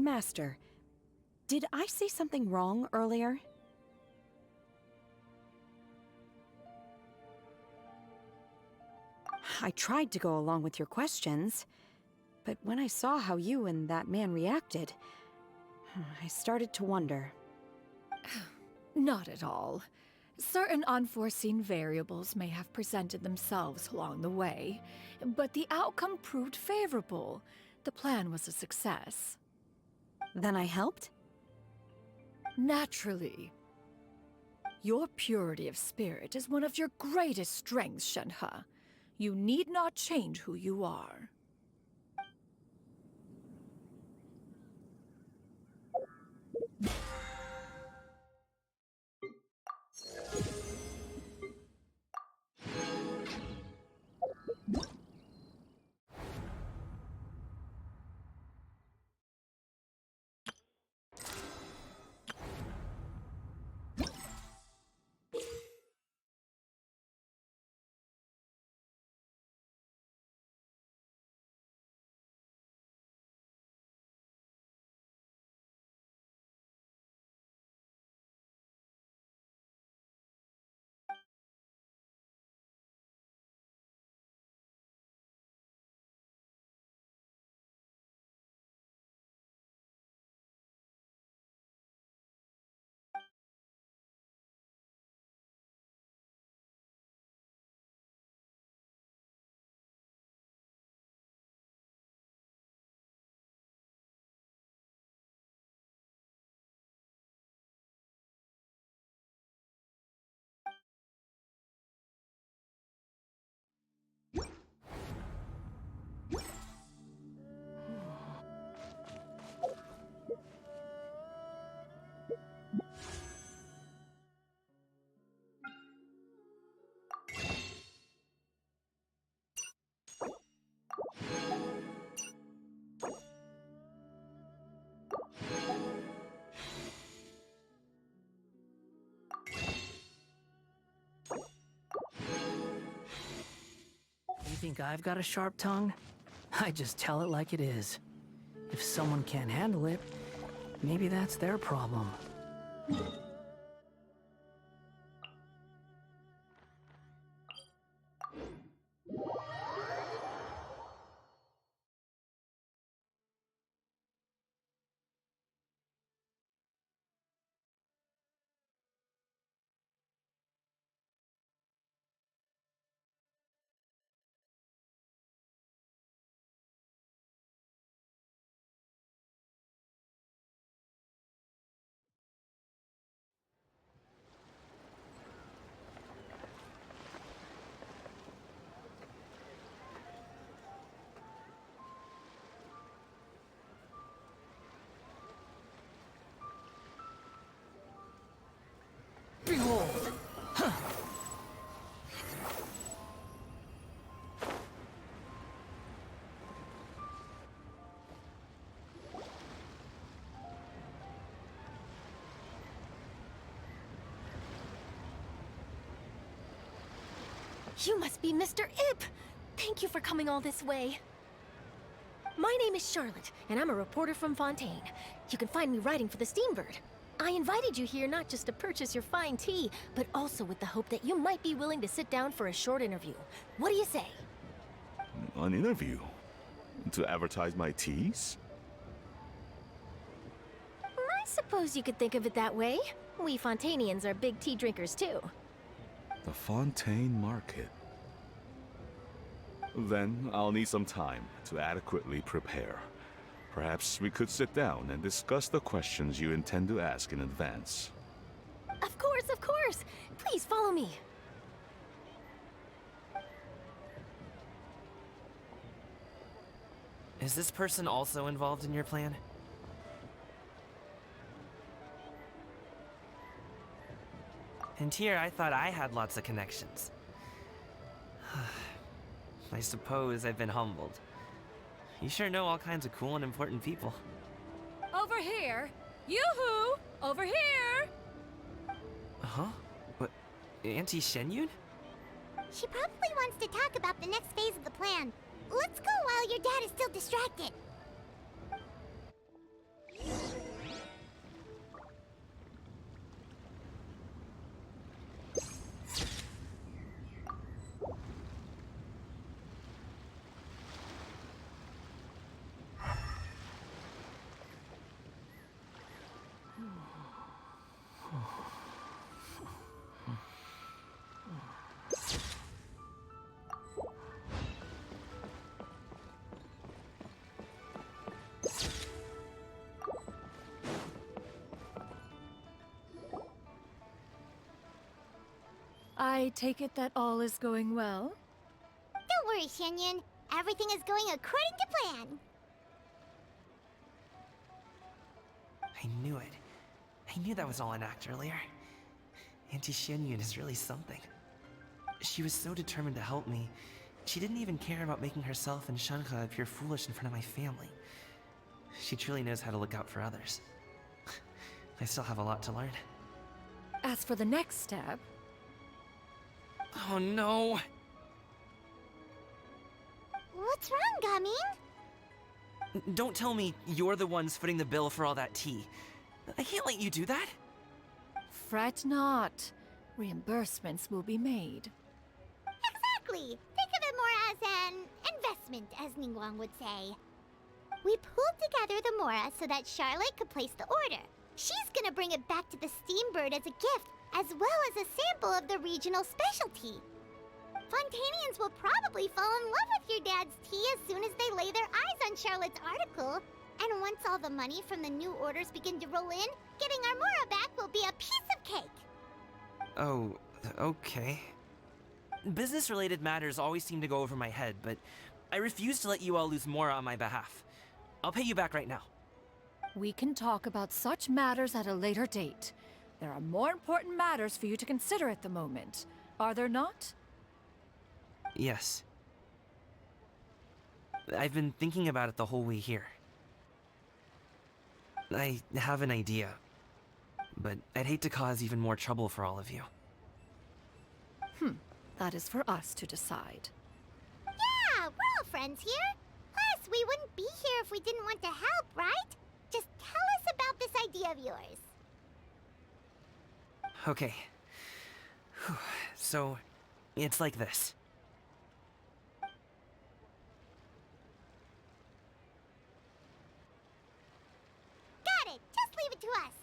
Master, did I say something wrong earlier? I tried to go along with your questions, but when I saw how you and that man reacted, I started to wonder. Not at all. Certain unforeseen variables may have presented themselves along the way, but the outcome proved favorable. The plan was a success. Then I helped? Naturally. Your purity of spirit is one of your greatest strengths, Shenhe. You need not change who you are. You think I've got a sharp tongue? I just tell it like it is. If someone can't handle it, maybe that's their problem. Behold! You must be Mr. Ip! Thank you for coming all this way. My name is Charlotte, and I'm a reporter from Fontaine. You can find me writing for the Steambird. I invited you here not just to purchase your fine tea, but also with the hope that you might be willing to sit down for a short interview. What do you say? An interview? To advertise my teas? I suppose you could think of it that way. We Fontainians are big tea drinkers too. The Fontaine Market. Then I'll need some time to adequately prepare. Perhaps we could sit down and discuss the questions you intend to ask in advance. Of course, of course! Please follow me. Is this person also involved in your plan? And here I thought I had lots of connections. I suppose I've been humbled. You sure know all kinds of cool and important people. Over here! Yoo-hoo! Over here! Huh? What? Auntie Shenyun? She probably wants to talk about the next phase of the plan. Let's go while your dad is still distracted. I take it that all is going well? Don't worry, Xianyun. Everything is going according to plan. I knew it. I knew that was all an act earlier. Auntie Xianyun is really something. She was so determined to help me. She didn't even care about making herself and Shanka appear foolish in front of my family. She truly knows how to look out for others. I still have a lot to learn. As for the next step, Oh no! What's wrong, Gaming? Don't tell me you're the ones footing the bill for all that tea. I can't let you do that. fret not. Reimbursements will be made. Exactly. Think of it more as an investment, as Ningguang would say. We pooled together the Mora so that Charlotte could place the order. She's gonna bring it back to the Steambird as a gift, as well as a sample of the regional specialty. Fontainians will probably fall in love with your dad's tea as soon as they lay their eyes on Charlotte's article. And once all the money from the new orders begin to roll in, getting our Mora back will be a piece of cake. Oh, okay. Business-related matters always seem to go over my head, but I refuse to let you all lose Mora on my behalf. I'll pay you back right now. We can talk about such matters at a later date. There are more important matters for you to consider at the moment, are there not? Yes. I've been thinking about it the whole way here. I have an idea, but I'd hate to cause even more trouble for all of you. That is for us to decide. Yeah, we're all friends here. Plus, we wouldn't be here if we didn't want to help, right? Just tell us about this idea of yours. Okay. Whew. So, it's like this. Got it. Just leave it to us.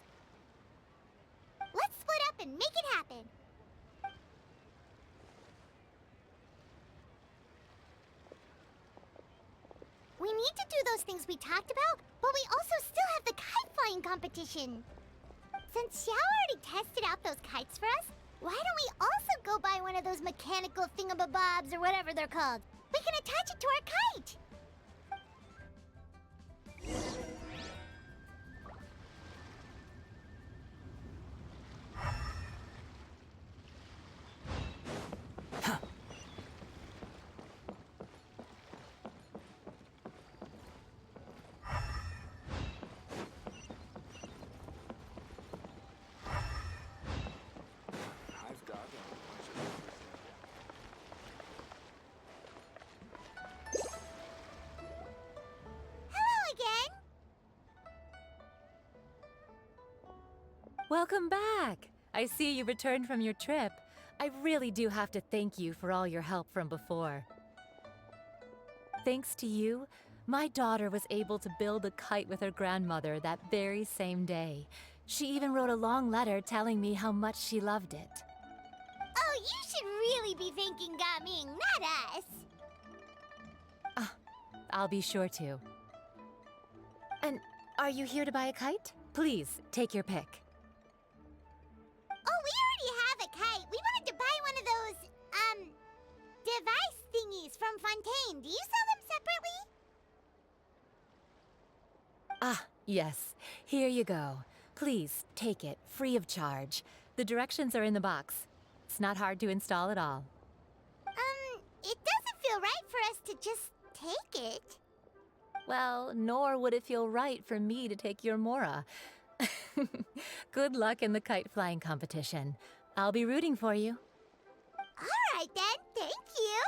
Let's split up and make it happen. We need to do those things we talked about, but we also still have the kite flying competition. Since Xiao already tested out those kites for us, why don't we also go buy one of those mechanical thingamabobs or whatever they're called? We can attach it to our kite. Hello again. Welcome back! I see you returned from your trip. I really do have to thank you for all your help from before. Thanks to you, my daughter was able to build a kite with her grandmother that very same day. She even wrote a long letter telling me how much she loved it. Oh, you should really be thanking Gaming, not us. I'll be sure to. And are you here to buy a kite? Please, take your pick. Oh, we already have a kite. We wanted to buy one of those, device thingies from Fontaine. Do you sell them separately? Ah, yes. Here you go. Please, take it, free of charge. The directions are in the box. It's not hard to install at all. It doesn't feel right for us to just take it. Well, nor would it feel right for me to take your Mora. Good luck in the kite flying competition. I'll be rooting for you. All right then, thank you.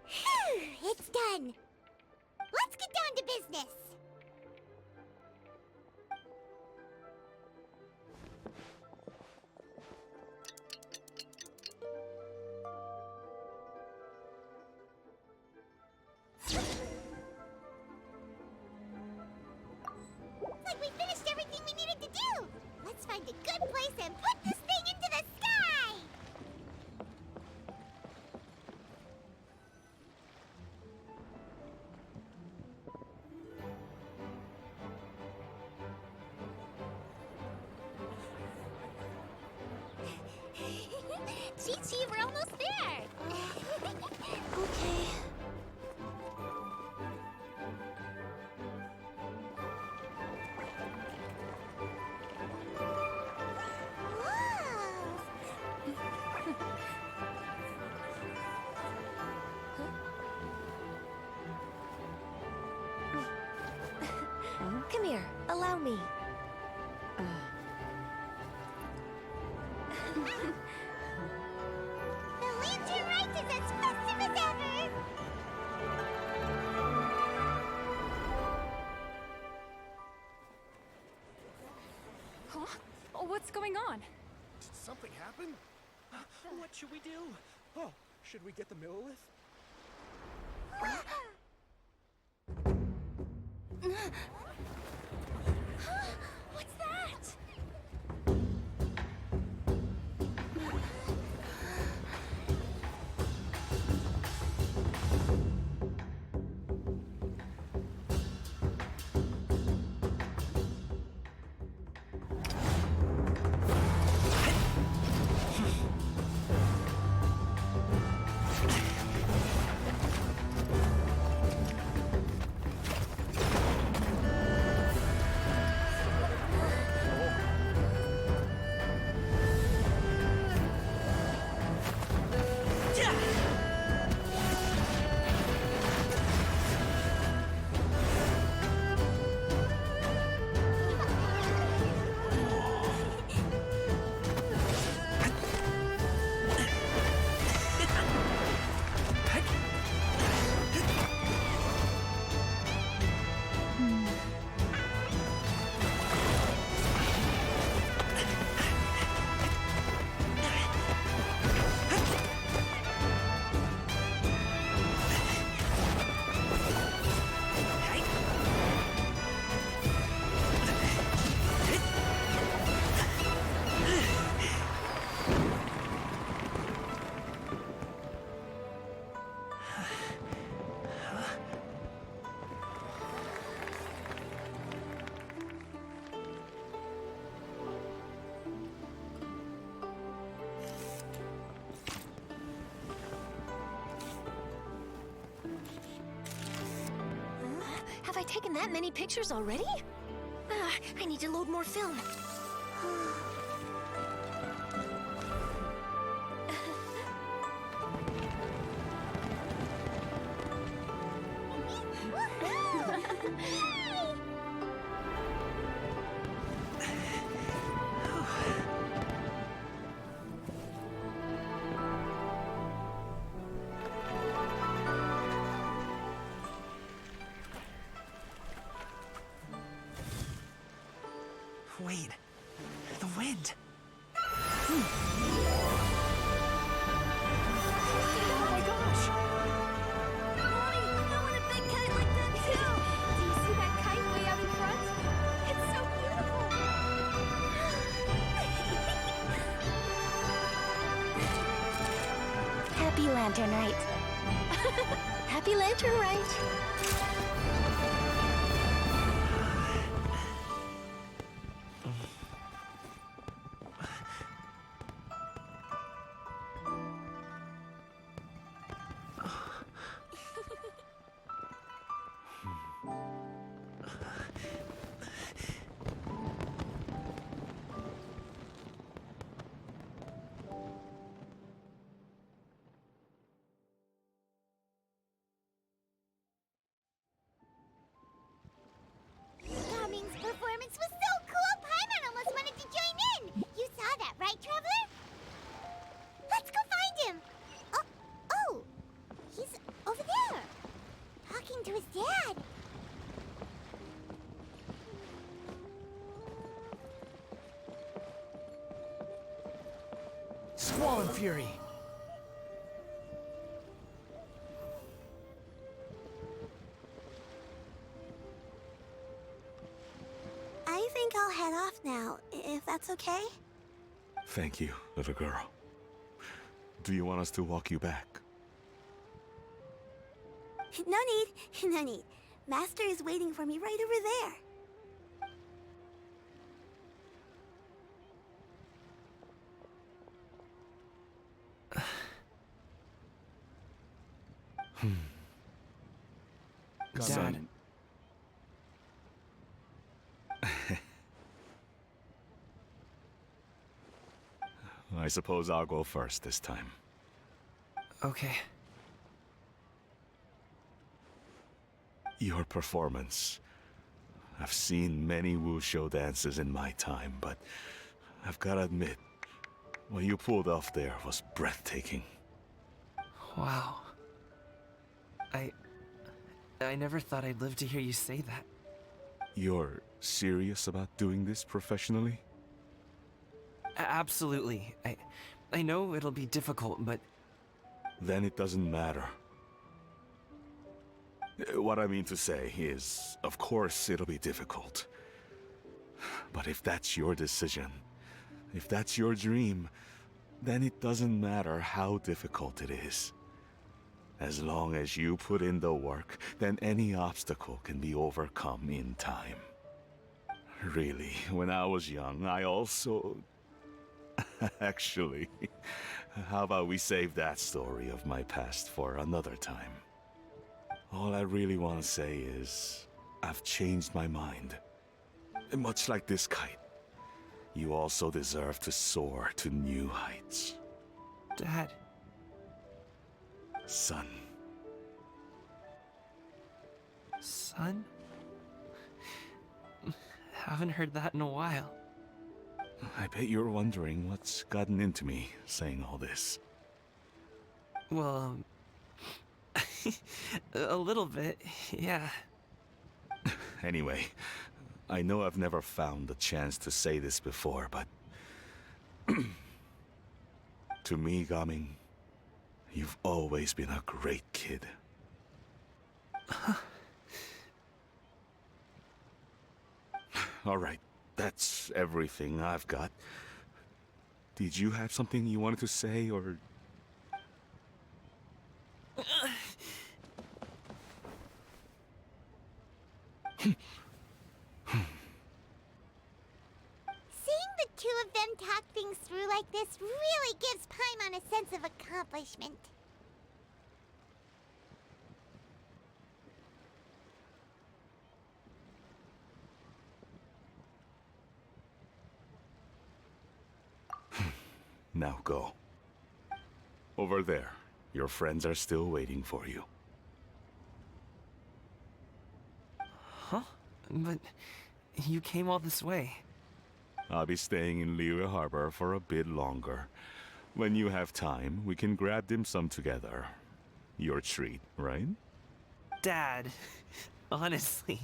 Phew, it's done. Let's get down to business. like we finished everything we needed to do. Let's find a good place and put this thing into the sky! Chi-Chi, we're almost there! Okay. Come here, allow me. The lantern rite is as festive as ever! Huh? What's going on? Did something happen? What should we do? Oh, should we get the Millilith? What's that? Have I taken that many pictures already? I need to load more film. Wait, the wind. Oh my gosh! Mommy, I want a big kite like that too! Do you see that kite way out in front? It's so beautiful! Happy Lantern Rite. Happy Lantern Rite. Cummings' performance was so cool, Paimon almost wanted to join in! You saw that, right, Traveler? Let's go find him! Oh! He's over there! Talking to his dad! Squall and Fury. I'll head off now, if that's okay? Thank you, little girl. Do you want us to walk you back? No need, no need. Master is waiting for me right over there. Dad. Son. I suppose I'll go first this time. Okay. Your performance. I've seen many wuxia dances in my time, but I've gotta admit, what you pulled off there was breathtaking. Wow. I never thought I'd live to hear you say that. You're serious about doing this professionally? Absolutely. I know it'll be difficult, but... Then it doesn't matter. What I mean to say is, of course it'll be difficult. But if that's your decision, if that's your dream, then it doesn't matter how difficult it is. As long as you put in the work, then any obstacle can be overcome in time. Really, when I was young, I also... Actually, how about we save that story of my past for another time? All I really want to say is, I've changed my mind. Much like this kite, you also deserve to soar to new heights. Dad... Son. Son? Haven't heard that in a while. I bet you're wondering what's gotten into me saying all this. Well, a little bit, yeah. Anyway, I know I've never found the chance to say this before, but... to me, Gaming, you've always been a great kid. All right, that's everything I've got. Did you have something you wanted to say, or... Seeing the two of them talk things through like this really gives Paimon a sense of accomplishment. Now go. Over there. Your friends are still waiting for you. Huh? But you came all this way. I'll be staying in Liyue Harbor for a bit longer. When you have time, we can grab dim sum together. Your treat, right? Dad, honestly.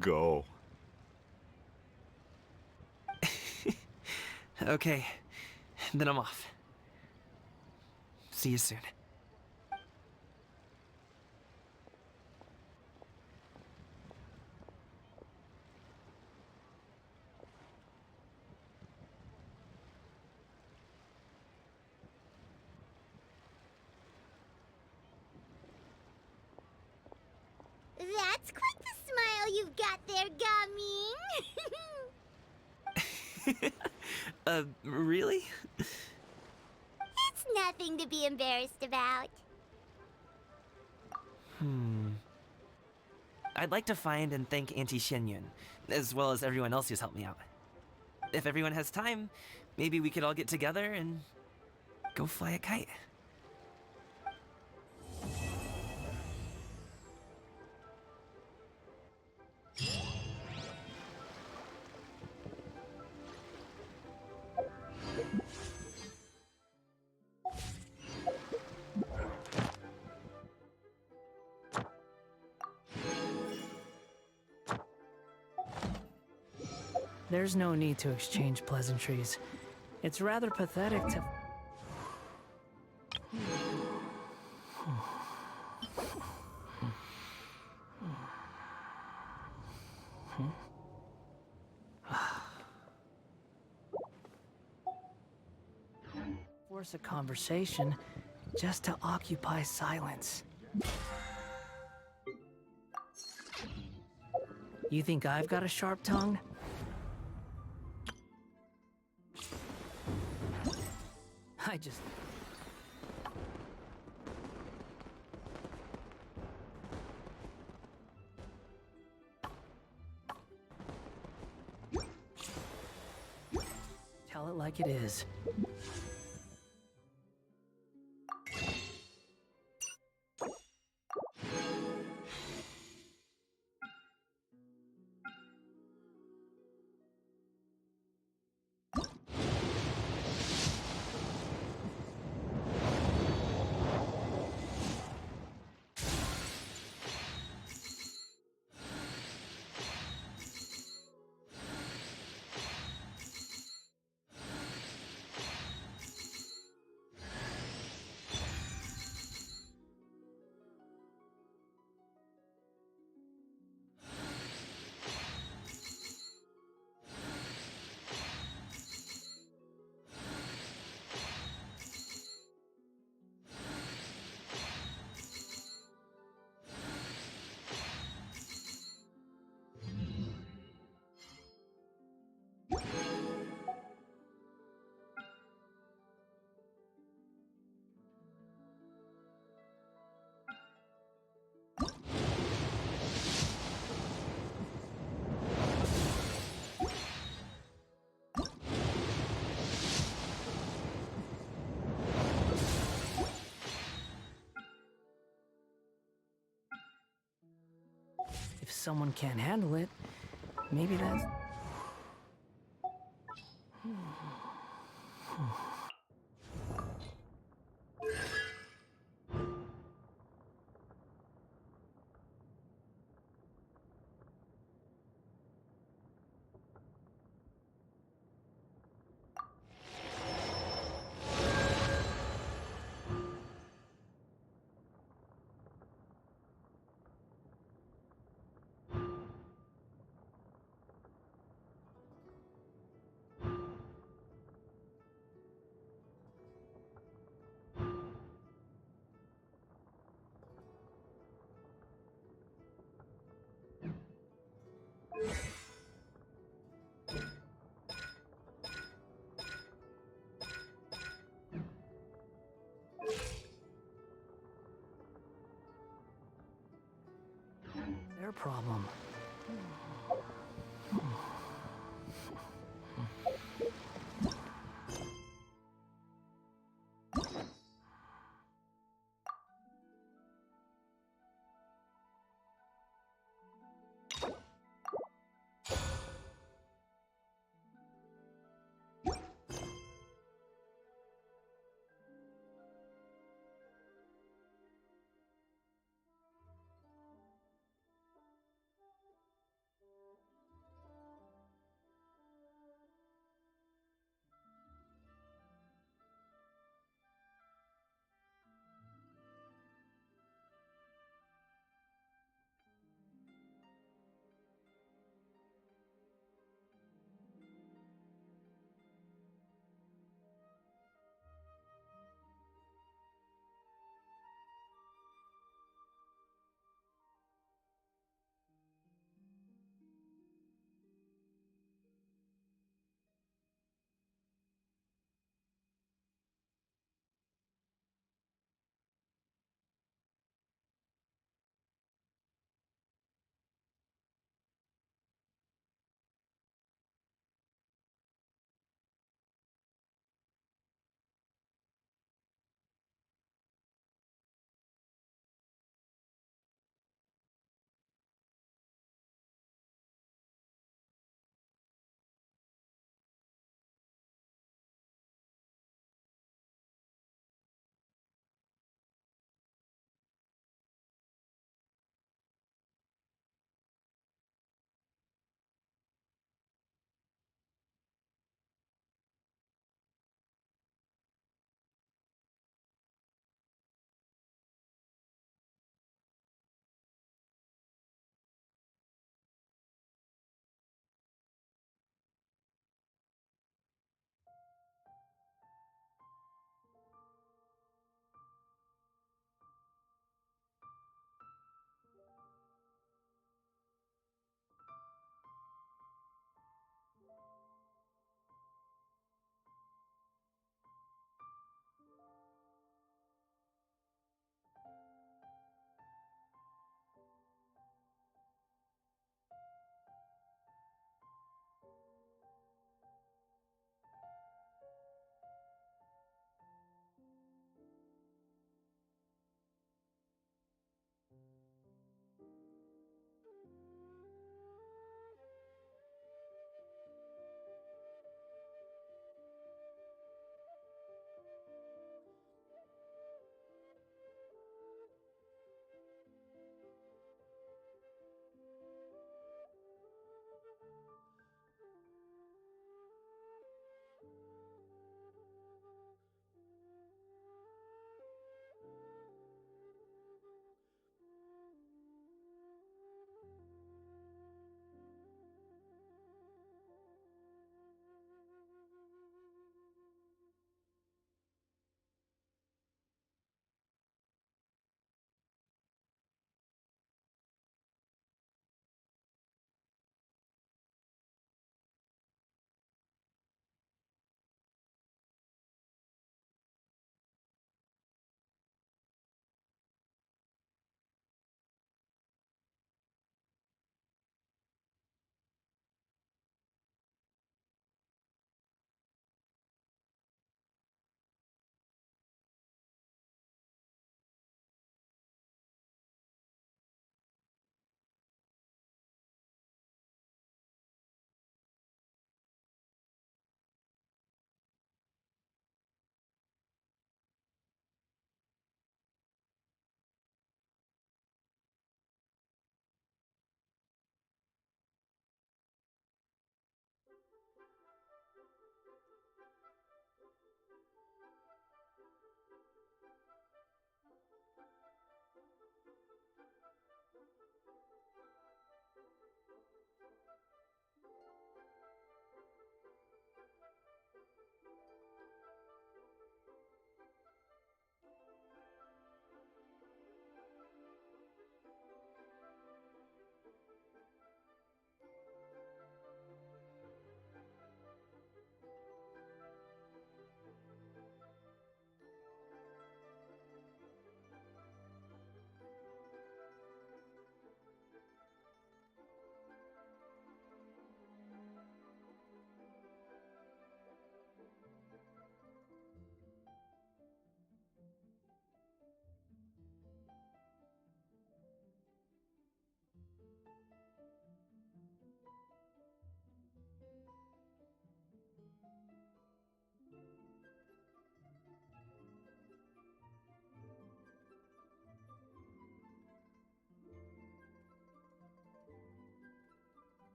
Go. Okay, then I'm off. See you soon. That's quite the smile you've got there, Gaming. Really? It's nothing to be embarrassed about. I'd like to find and thank Auntie Shenyun, as well as everyone else who's helped me out. If everyone has time, maybe we could all get together and go fly a kite. There's no need to exchange pleasantries. It's rather pathetic to... force a conversation just to occupy silence. You think I've got a sharp tongue? I just... tell it like it is. If someone can't handle it, maybe that's... their problem.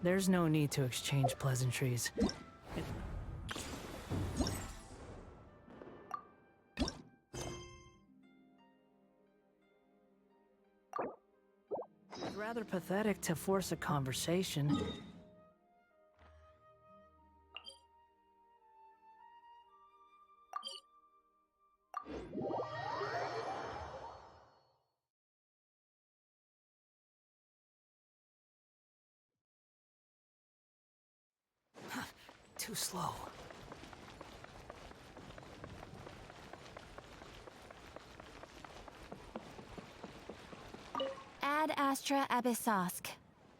There's no need to exchange pleasantries. It's rather pathetic to force a conversation. Too slow. Ad Astra Abyssosk.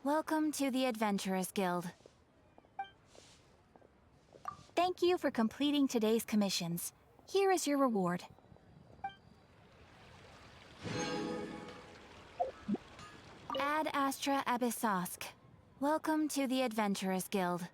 Welcome to the Adventurers Guild. Thank you for completing today's commissions. Here is your reward. Ad Astra Abyssosk. Welcome to the Adventurers Guild.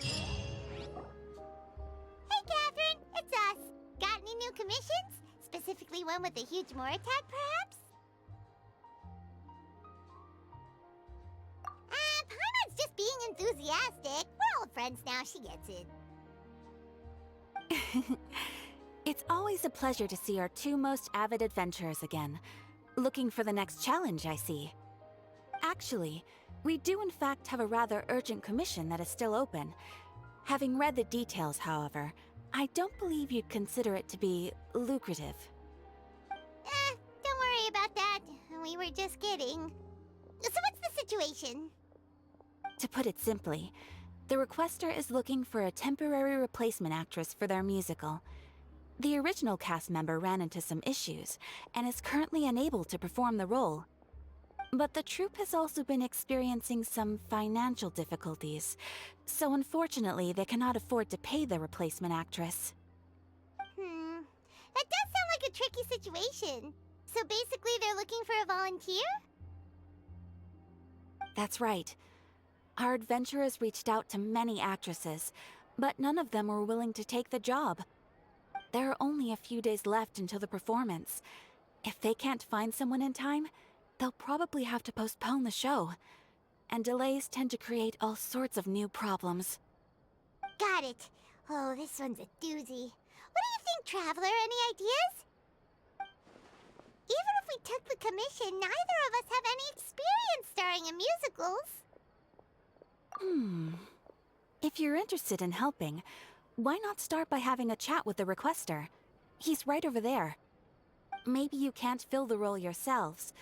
Hey, Catherine, it's us. Got any new commissions? Specifically one with a huge Mora tag, perhaps? Paimon's just being enthusiastic. We're old friends now, she gets it. It's always a pleasure to see our two most avid adventurers again. Looking for the next challenge, I see. Actually, we do in fact have a rather urgent commission that is still open. Having read the details, however, I don't believe you'd consider it to be lucrative. Don't worry about that. We were just kidding. So what's the situation? To put it simply, the requester is looking for a temporary replacement actress for their musical. The original cast member ran into some issues, and is currently unable to perform the role. But the troupe has also been experiencing some financial difficulties, so unfortunately they cannot afford to pay the replacement actress. That does sound like a tricky situation. So basically they're looking for a volunteer? That's right. Our adventurers reached out to many actresses, but none of them were willing to take the job. There are only a few days left until the performance. If they can't find someone in time, they'll probably have to postpone the show. And delays tend to create all sorts of new problems. Got it. Oh, this one's a doozy. What do you think, Traveler? Any ideas? Even if we took the commission, neither of us have any experience starring in musicals. If you're interested in helping, why not start by having a chat with the requester? He's right over there. Maybe you can't fill the role yourselves,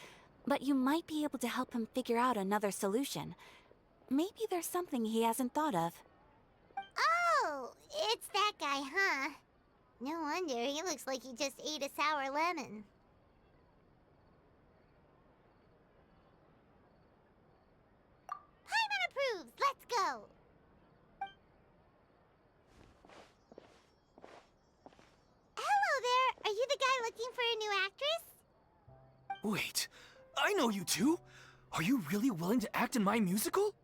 but you might be able to help him figure out another solution. Maybe there's something he hasn't thought of. Oh, it's that guy, huh? No wonder, he looks like he just ate a sour lemon. Paimon approves! Let's go! Hello there! Are you the guy looking for a new actress? Wait, I know you two! Are you really willing to act in my musical?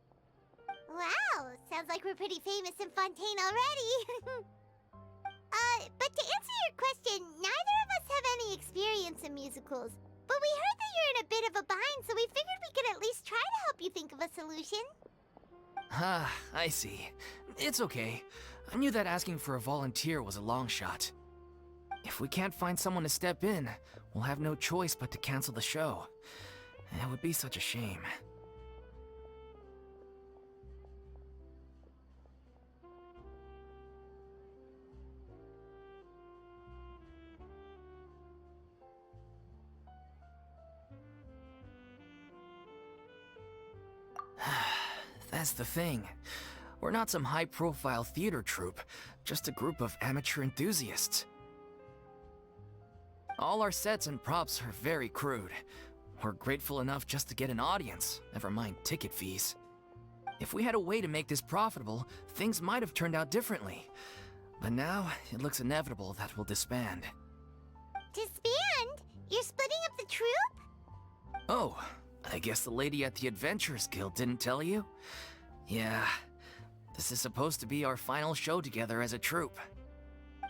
Wow, sounds like we're pretty famous in Fontaine already. But to answer your question, neither of us have any experience in musicals. But we heard that you're in a bit of a bind, so we figured we could at least try to help you think of a solution. Ah, I see. It's okay. I knew that asking for a volunteer was a long shot. If we can't find someone to step in, we'll have no choice but to cancel the show. It would be such a shame. That's the thing. We're not some high-profile theater troupe, just a group of amateur enthusiasts. All our sets and props are very crude. We're grateful enough just to get an audience, never mind ticket fees. If we had a way to make this profitable, things might have turned out differently. But now, it looks inevitable that we'll disband. Disband? You're splitting up the troupe? Oh, I guess the lady at the Adventurers Guild didn't tell you? Yeah, this is supposed to be our final show together as a troupe.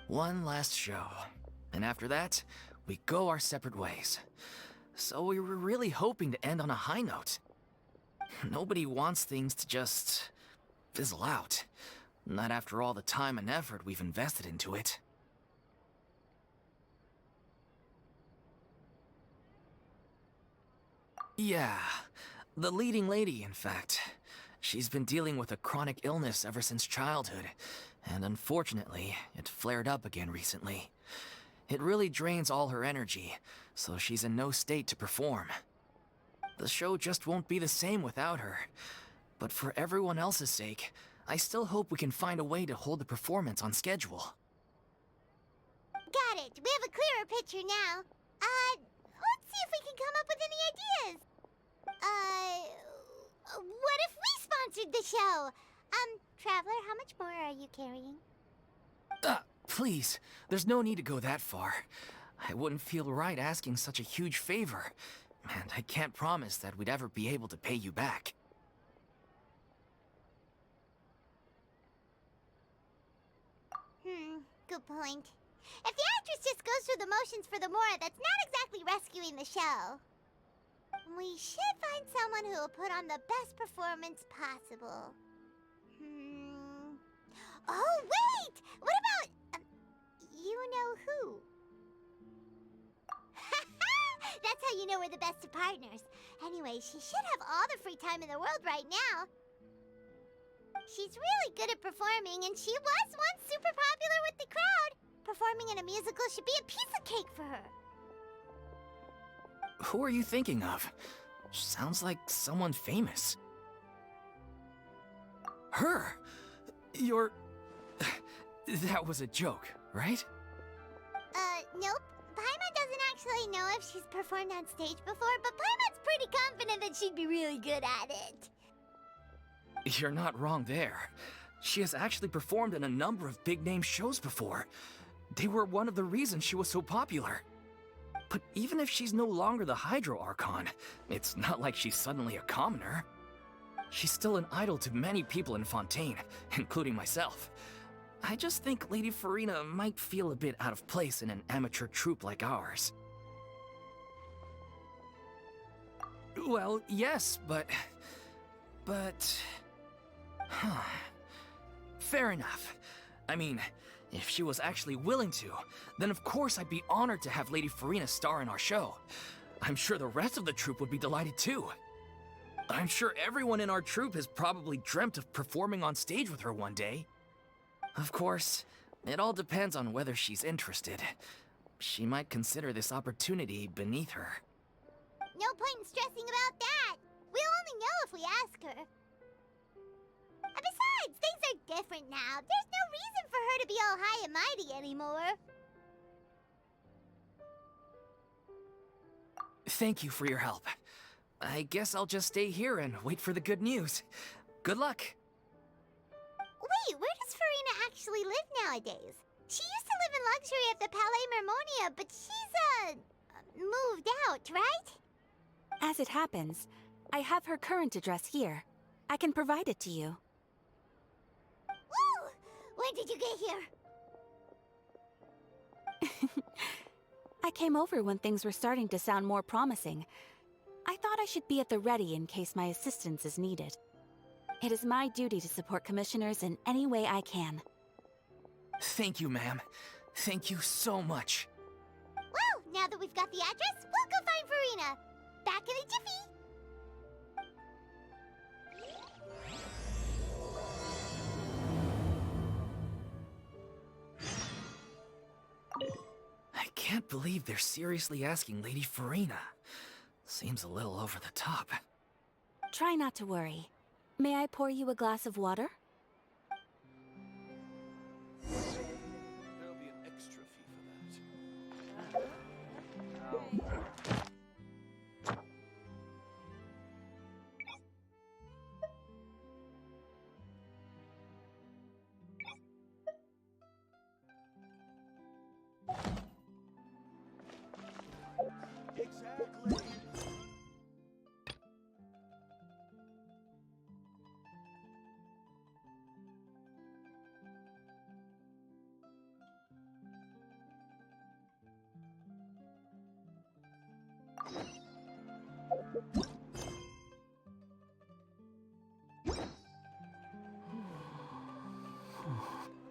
One last show, and after that, we go our separate ways. So we were really hoping to end on a high note. Nobody wants things to just fizzle out. Not after all the time and effort we've invested into it. Yeah, the leading lady, in fact. She's been dealing with a chronic illness ever since childhood, and unfortunately, it flared up again recently. It really drains all her energy, so she's in no state to perform. The show just won't be the same without her. But for everyone else's sake, I still hope we can find a way to hold the performance on schedule. Got it. We have a clearer picture now. Let's see if we can come up with any ideas. What if we sponsored the show? Traveler, how much more are you carrying? Please, there's no need to go that far. I wouldn't feel right asking such a huge favor, and I can't promise that we'd ever be able to pay you back. Good point. If the actress just goes through the motions for the Mora, that's not exactly rescuing the show. We should find someone who will put on the best performance possible. Oh, wait! What about... you know who? That's how you know we're the best of partners. Anyway, she should have all the free time in the world right now. She's really good at performing, and she was once super popular with the crowd. Performing in a musical should be a piece of cake for her. Who are you thinking of? Sounds like someone famous. Her? You're... That was a joke, right? Nope. Paimon doesn't actually know if she's performed on stage before, but Paimon's pretty confident that she'd be really good at it. You're not wrong there. She has actually performed in a number of big-name shows before. They were one of the reasons she was so popular. But even if she's no longer the Hydro Archon, it's not like she's suddenly a commoner. She's still an idol to many people in Fontaine, including myself. I just think Lady Furina might feel a bit out of place in an amateur troupe like ours. Well, yes, but... Huh. Fair enough. I mean, If she was actually willing to, then of course I'd be honored to have Lady Furina star in our show. I'm sure the rest of the troupe would be delighted too. I'm sure everyone in our troupe has probably dreamt of performing on stage with her one day. Of course, it all depends on whether she's interested. She might consider this opportunity beneath her. No point in stressing about that. We'll only know if we ask her. And besides, things are different now. There's no reason for her to be all high and mighty anymore. Thank you for your help. I guess I'll just stay here and wait for the good news. Good luck. Wait, where does Furina actually live nowadays? She used to live in luxury at the Palais Mermonia, but she's, moved out, right? As it happens, I have her current address here. I can provide it to you. Woo! When did you get here? I came over when things were starting to sound more promising. I thought I should be at the ready in case my assistance is needed. It is my duty to support commissioners in any way I can. Thank you, ma'am. Thank you so much. Well, now that we've got the address, we'll go find Furina. Back in a jiffy. I can't believe they're seriously asking Lady Furina. Seems a little over the top. Try not to worry. May I pour you a glass of water? There'll be an extra fee for that. Exactly.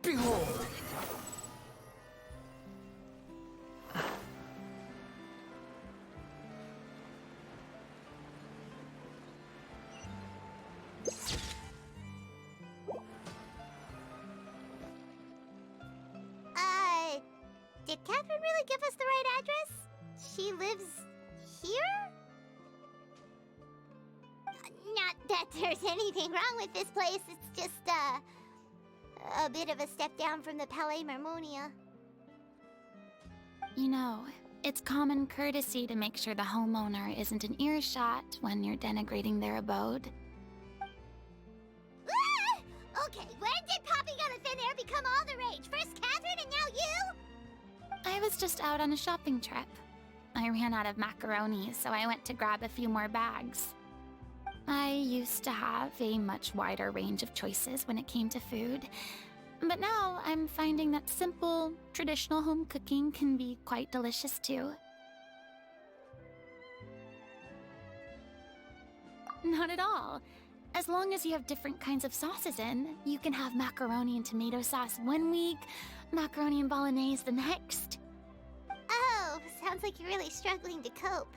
Behold! Did Catherine really give us the right address? She lives here? Not that there's anything wrong with this place, it's just, a bit of a step down from the Palais Mermonia. You know, it's common courtesy to make sure the homeowner isn't in earshot when you're denigrating their abode. Ah! Okay, when did popping out of thin air become all the rage? First Catherine and now you? I was just out on a shopping trip. I ran out of macaroni, so I went to grab a few more bags. I used to have a much wider range of choices when it came to food, but now I'm finding that simple, traditional home cooking can be quite delicious too. Not at all. As long as you have different kinds of sauces in, you can have macaroni and tomato sauce one week, macaroni and bolognese the next. Oh, sounds like you're really struggling to cope.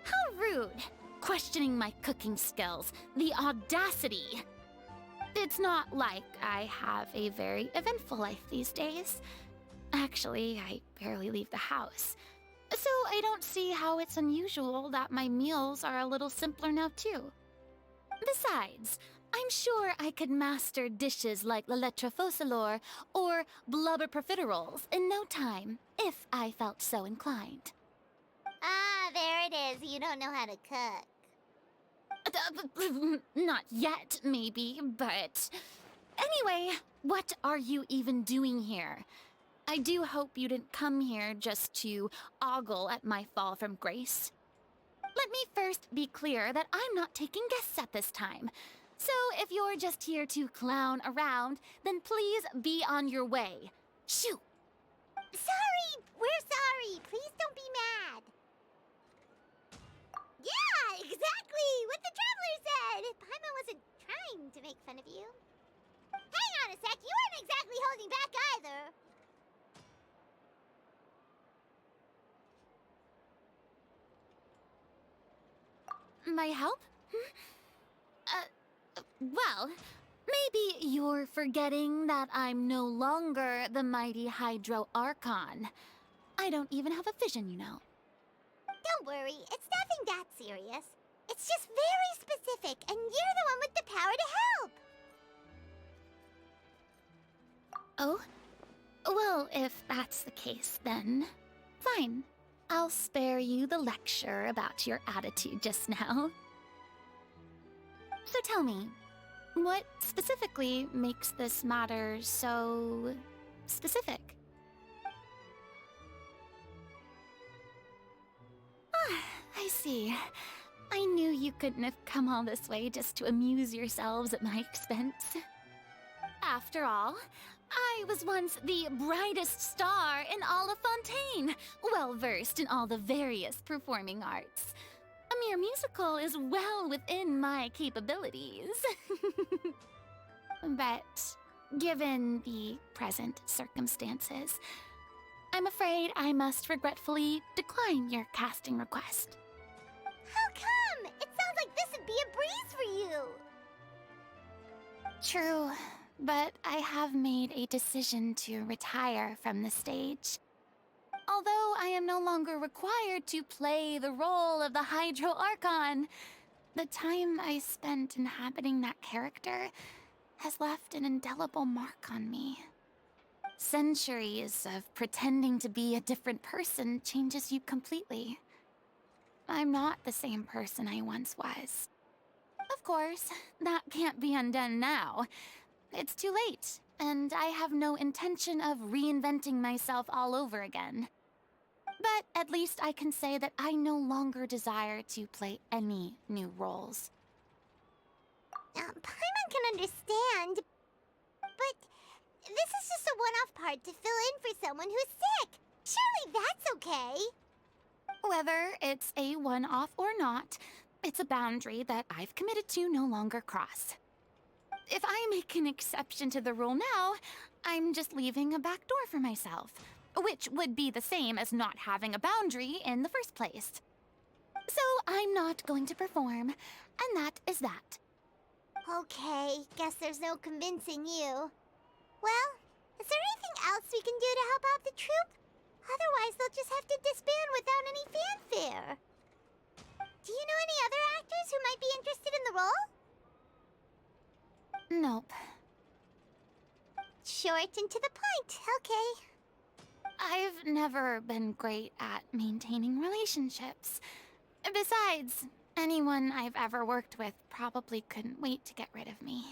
How rude! Questioning my cooking skills. The audacity! It's not like I have a very eventful life these days. Actually, I barely leave the house. So I don't see how it's unusual that my meals are a little simpler now too. Besides, I'm sure I could master dishes like la lettre faucilor or blubber profiteroles in no time, if I felt so inclined. Ah, there it is. You don't know how to cook. Not yet, maybe, but... Anyway, what are you even doing here? I do hope you didn't come here just to ogle at my fall from grace. Let me first be clear that I'm not taking guests at this time. So if you're just here to clown around, then please be on your way. Shoo! Sorry! We're sorry! Please don't be mad! Yeah, exactly! What the Traveler said! Paimon wasn't trying to make fun of you. Hang on a sec, you weren't exactly my help? Well, maybe you're forgetting that I'm no longer the mighty Hydro Archon. I don't even have a vision, you know. Don't worry, it's nothing that serious. It's just very specific, and you're the one with the power to help. Oh? Well, if that's the case, then fine. I'll spare you the lecture about your attitude just now. So tell me, what specifically makes this matter so specific? Ah, I see. I knew you couldn't have come all this way just to amuse yourselves at my expense. After all, I was once the brightest star in all of Fontaine, well-versed in all the various performing arts. A mere musical is well within my capabilities. But given the present circumstances, I'm afraid I must regretfully decline your casting request. How come? It sounds like this would be a breeze for you. True, but I have made a decision to retire from the stage. Although I am no longer required to play the role of the Hydro Archon, the time I spent inhabiting that character has left an indelible mark on me. Centuries of pretending to be a different person changes you completely. I'm not the same person I once was. Of course, that can't be undone now. It's too late, and I have no intention of reinventing myself all over again. But at least I can say that I no longer desire to play any new roles. Paimon can understand, but this is just a one-off part to fill in for someone who's sick. Surely that's okay. Whether it's a one-off or not, it's a boundary that I've committed to no longer cross. If I make an exception to the rule now, I'm just leaving a back door for myself, which would be the same as not having a boundary in the first place. So I'm not going to perform, and that is that. Okay, guess there's no convincing you. Well, is there anything else we can do to help out the troupe? Otherwise, they'll just have to disband without any fanfare. Do you know any other actors who might be interested in the role? Nope. Short and to the point, okay. I've never been great at maintaining relationships. Besides, anyone I've ever worked with probably couldn't wait to get rid of me.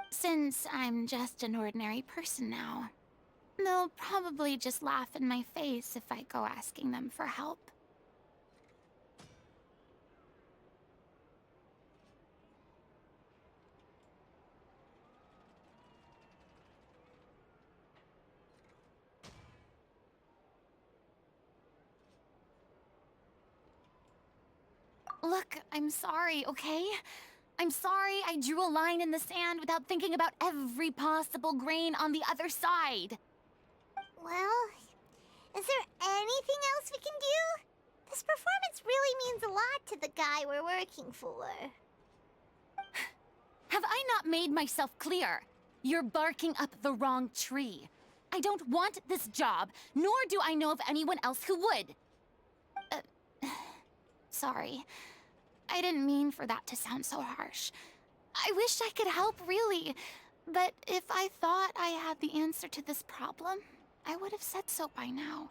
Since I'm just an ordinary person now, they'll probably just laugh in my face if I go asking them for help. Look, I'm sorry, okay? I'm sorry I drew a line in the sand without thinking about every possible grain on the other side. Well, is there anything else we can do? This performance really means a lot to the guy we're working for. Have I not made myself clear? You're barking up the wrong tree. I don't want this job, nor do I know of anyone else who would. Sorry. I didn't mean for that to sound so harsh. I wish I could help, really. But if I thought I had the answer to this problem, I would have said so by now.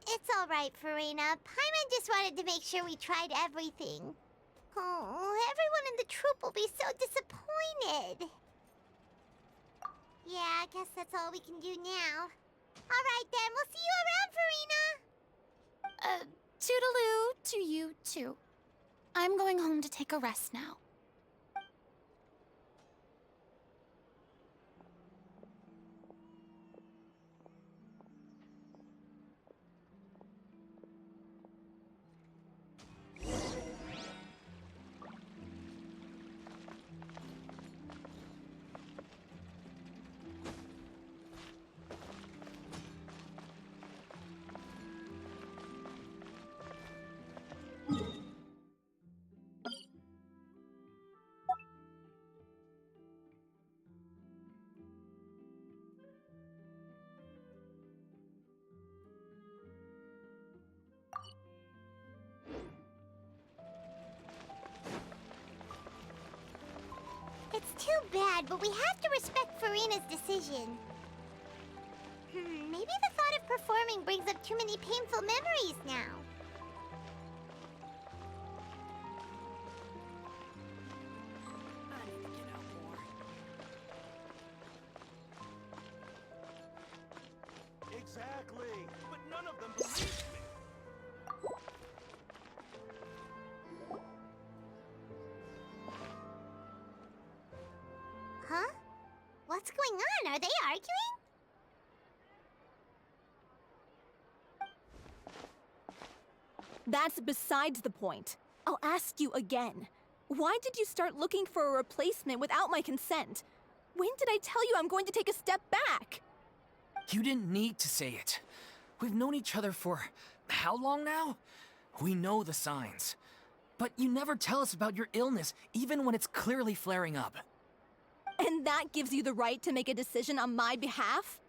It's all right, Furina. Paimon just wanted to make sure we tried everything. Oh, everyone in the troupe will be so disappointed. Yeah, I guess that's all we can do now. All right, then. We'll see you around, Furina. Toodaloo to you, too. I'm going home to take a rest now. bad, but we have to respect Furina's decision. Maybe the thought of performing brings up too many painful memories now. I need to get out more. Exactly, but none of them believe me. Huh? What's going on? Are they arguing? That's besides the point. I'll ask you again. Why did you start looking for a replacement without my consent? When did I tell you I'm going to take a step back? You didn't need to say it. We've known each other for how long now? We know the signs. But you never tell us about your illness, even when it's clearly flaring up. And that gives you the right to make a decision on my behalf?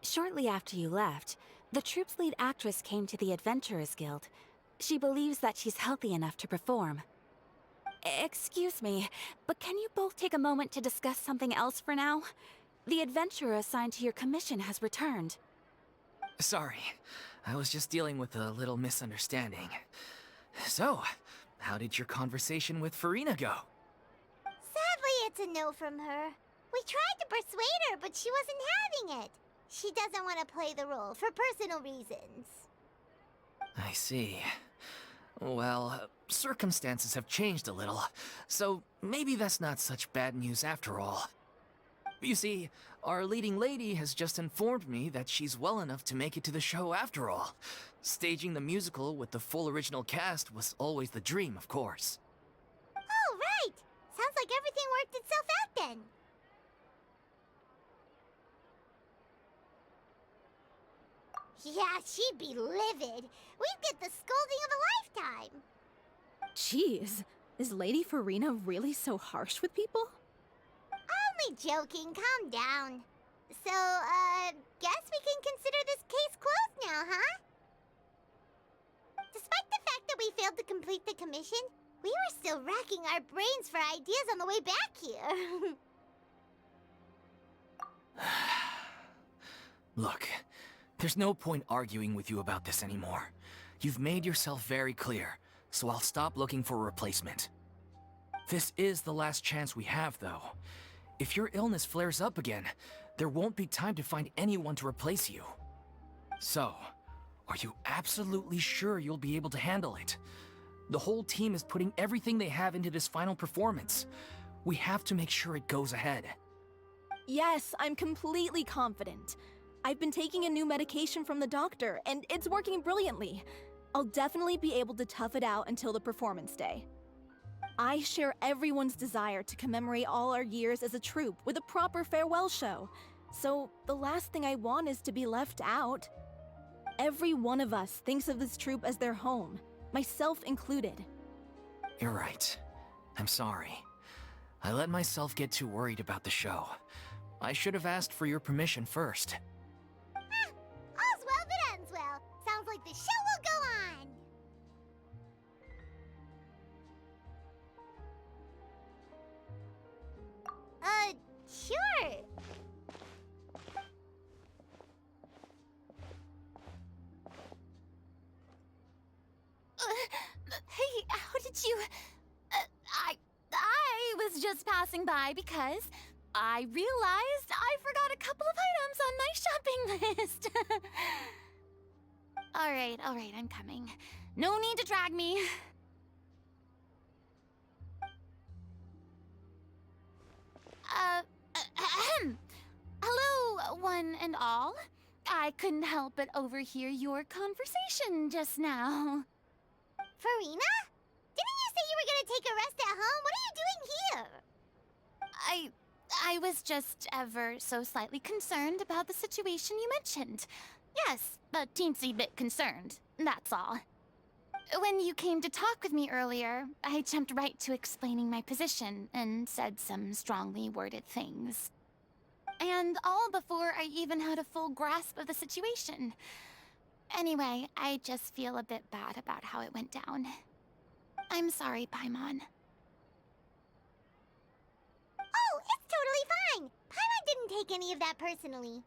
Shortly after you left, the troupe's lead actress came to the Adventurers Guild. She believes that she's healthy enough to perform. Excuse me, but can you both take a moment to discuss something else for now? The adventurer assigned to your commission has returned. Sorry, I was just dealing with a little misunderstanding. So, how did your conversation with Furina go? Sadly, it's a no from her. We tried to persuade her, but she wasn't having it. She doesn't want to play the role for personal reasons. I see. Well, circumstances have changed a little, so maybe that's not such bad news after all. You see, our leading lady has just informed me that she's well enough to make it to the show after all. Staging the musical with the full original cast was always the dream, of course. Oh, right! Sounds like everything worked itself out then. Yeah, she'd be livid. We'd get the scolding of a lifetime. Jeez, is Lady Furina really so harsh with people? Only joking, calm down. So, guess we can consider this case closed now, huh? Despite the fact that we failed to complete the commission, we were still racking our brains for ideas on the way back here. Look, there's no point arguing with you about this anymore. You've made yourself very clear, so I'll stop looking for a replacement. This is the last chance we have, though. If your illness flares up again, there won't be time to find anyone to replace you. So, are you absolutely sure you'll be able to handle it? The whole team is putting everything they have into this final performance. We have to make sure it goes ahead. Yes, I'm completely confident. I've been taking a new medication from the doctor, and it's working brilliantly. I'll definitely be able to tough it out until the performance day. I share everyone's desire to commemorate all our years as a troupe with a proper farewell show. So the last thing I want is to be left out. Every one of us thinks of this troupe as their home, myself included. You're right. I'm sorry. I let myself get too worried about the show. I should have asked for your permission first. All's well that ends well. Sounds like the show will go on. Sure. Hey, how did you... I was just passing by because I realized I forgot a couple of items on my shopping list. All right, I'm coming. No need to drag me. Hello, one and all. I couldn't help but overhear your conversation just now. Furina? Didn't you say you were gonna take a rest at home? What are you doing here? I was just ever so slightly concerned about the situation you mentioned. Yes, a teensy bit concerned, that's all. When you came to talk with me earlier, I jumped right to explaining my position and said some strongly worded things. And all before I even had a full grasp of the situation. Anyway, I just feel a bit bad about how it went down. I'm sorry, Paimon. wouldn't take any of that personally.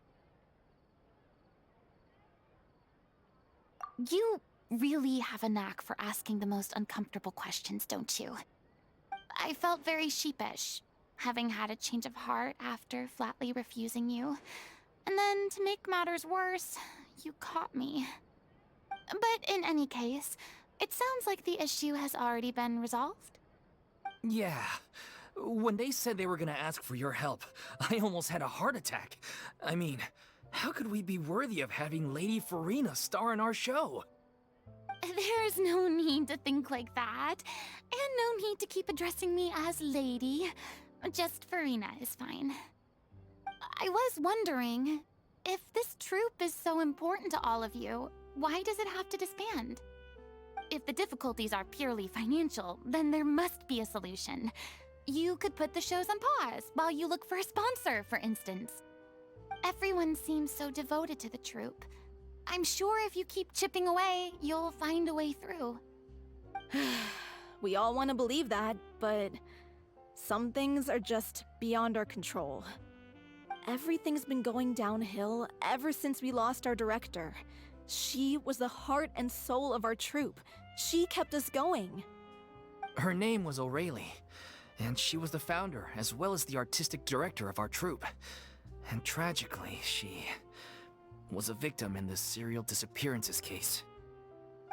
You really have a knack for asking the most uncomfortable questions, don't you? I felt very sheepish, having had a change of heart after flatly refusing you. And then, to make matters worse, you caught me. But in any case, it sounds like the issue has already been resolved. Yeah. When they said they were gonna ask for your help, I almost had a heart attack. I mean, how could we be worthy of having Lady Furina star in our show? There's no need to think like that, and no need to keep addressing me as Lady. Just Furina is fine. I was wondering, if this troupe is so important to all of you, why does it have to disband? If the difficulties are purely financial, then there must be a solution. You could put the shows on pause while you look for a sponsor, for instance. Everyone seems so devoted to the troupe. I'm sure if you keep chipping away, you'll find a way through. We all want to believe that, but some things are just beyond our control. Everything's been going downhill ever since we lost our director. She was the heart and soul of our troupe. She kept us going. Her name was O'Reilly, and she was the founder as well as the artistic director of our troupe. And tragically, she was a victim in the serial disappearances case.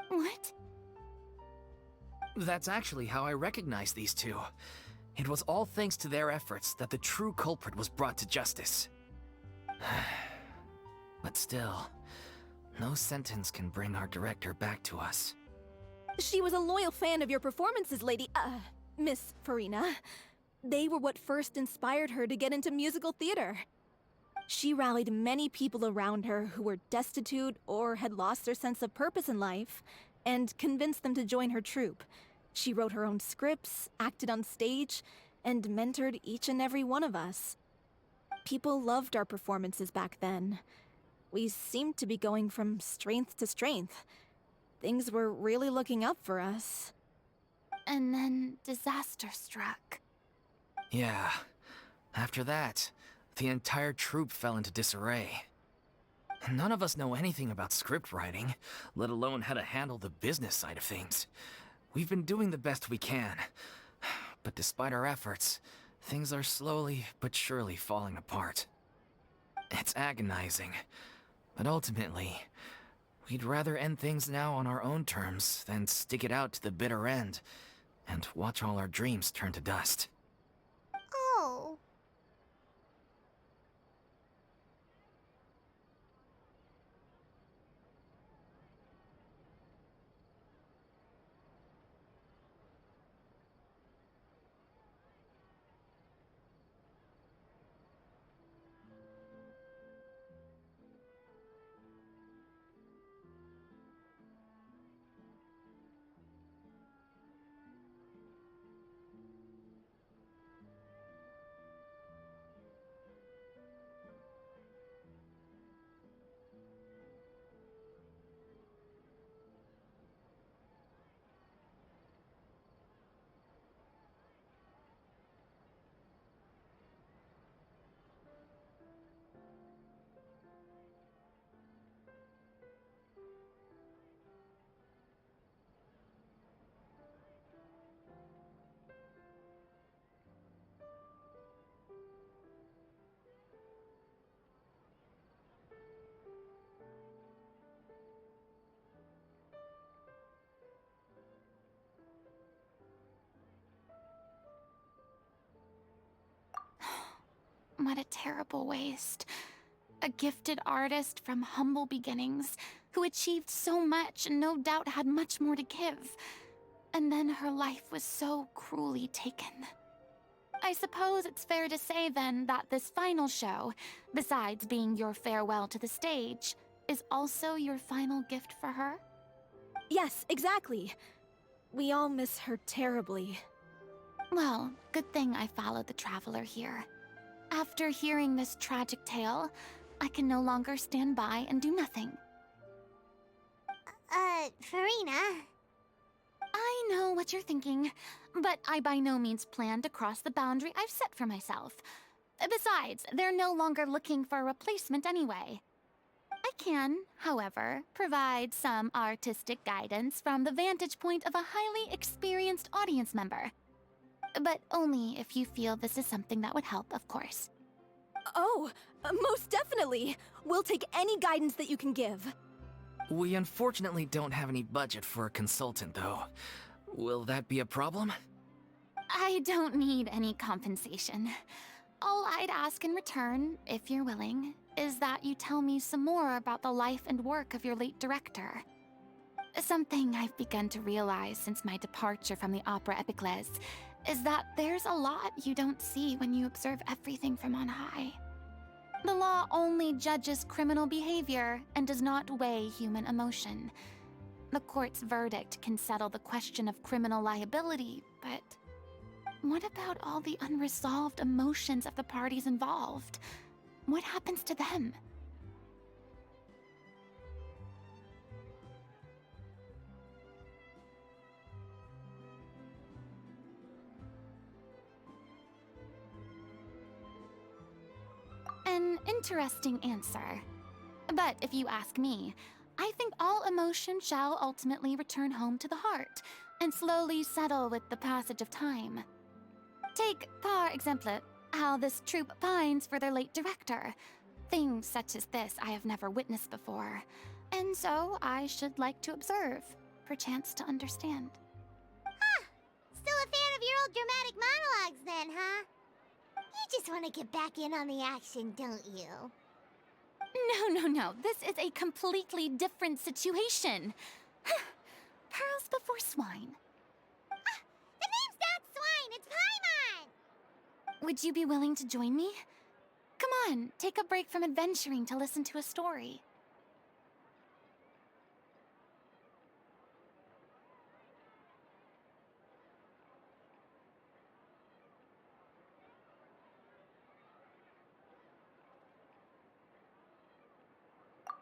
What? That's actually how I recognized these two. It was all thanks to their efforts that the true culprit was brought to justice. But still, no sentence can bring our director back to us. She was a loyal fan of your performances, Miss Furina. They were what first inspired her to get into musical theater. She rallied many people around her who were destitute or had lost their sense of purpose in life, and convinced them to join her troupe. She wrote her own scripts, acted on stage, and mentored each and every one of us. People loved our performances back then. We seemed to be going from strength to strength. Things were really looking up for us. And then disaster struck. Yeah. After that, the entire troupe fell into disarray. None of us know anything about script writing, let alone how to handle the business side of things. We've been doing the best we can, but despite our efforts, things are slowly but surely falling apart. It's agonizing, but ultimately, we'd rather end things now on our own terms than stick it out to the bitter end and watch all our dreams turn to dust. Oh. What a terrible waste. A gifted artist from humble beginnings, who achieved so much and no doubt had much more to give. And then her life was so cruelly taken. I suppose it's fair to say then that this final show, besides being your farewell to the stage, is also your final gift for her? Yes, exactly. We all miss her terribly. Well, good thing I followed the Traveler here. After hearing this tragic tale, I can no longer stand by and do nothing. Furina. I know what you're thinking, but I by no means plan to cross the boundary I've set for myself. Besides, they're no longer looking for a replacement anyway. I can, however, provide some artistic guidance from the vantage point of a highly experienced audience member. But only if you feel this is something that would help, of course. Oh, most definitely! We'll take any guidance that you can give. We unfortunately don't have any budget for a consultant, though. Will that be a problem? I don't need any compensation. All I'd ask in return, if you're willing, is that you tell me some more about the life and work of your late director. Something I've begun to realize since my departure from the Opera Epiclese is that there's a lot you don't see when you observe everything from on high. The law only judges criminal behavior and does not weigh human emotion. The court's verdict can settle the question of criminal liability, but what about all the unresolved emotions of the parties involved? What happens to them? An interesting answer. But if you ask me, I think all emotion shall ultimately return home to the heart and slowly settle with the passage of time. Take, par exemple, how this troupe pines for their late director. Things such as this I have never witnessed before, and so I should like to observe, perchance to understand. Huh. Still a fan of your old dramatic monologues then, huh? You just want to get back in on the action, don't you? No. This is a completely different situation. Pearls before swine. Ah, the name's not Swine, it's Paimon! Would you be willing to join me? Come on, take a break from adventuring to listen to a story.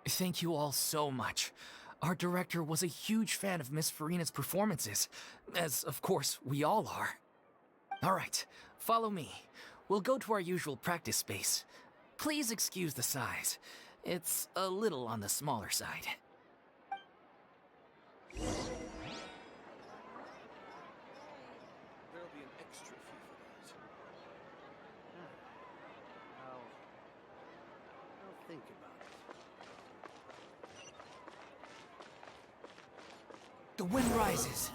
Thank you all so much. Our director was a huge fan of Miss Furina's performances, as of course we all are. Alright, follow me. We'll go to our usual practice space. Please excuse the size. It's a little on the smaller side. There'll be an extra fee for that. I'll think about it. The wind rises.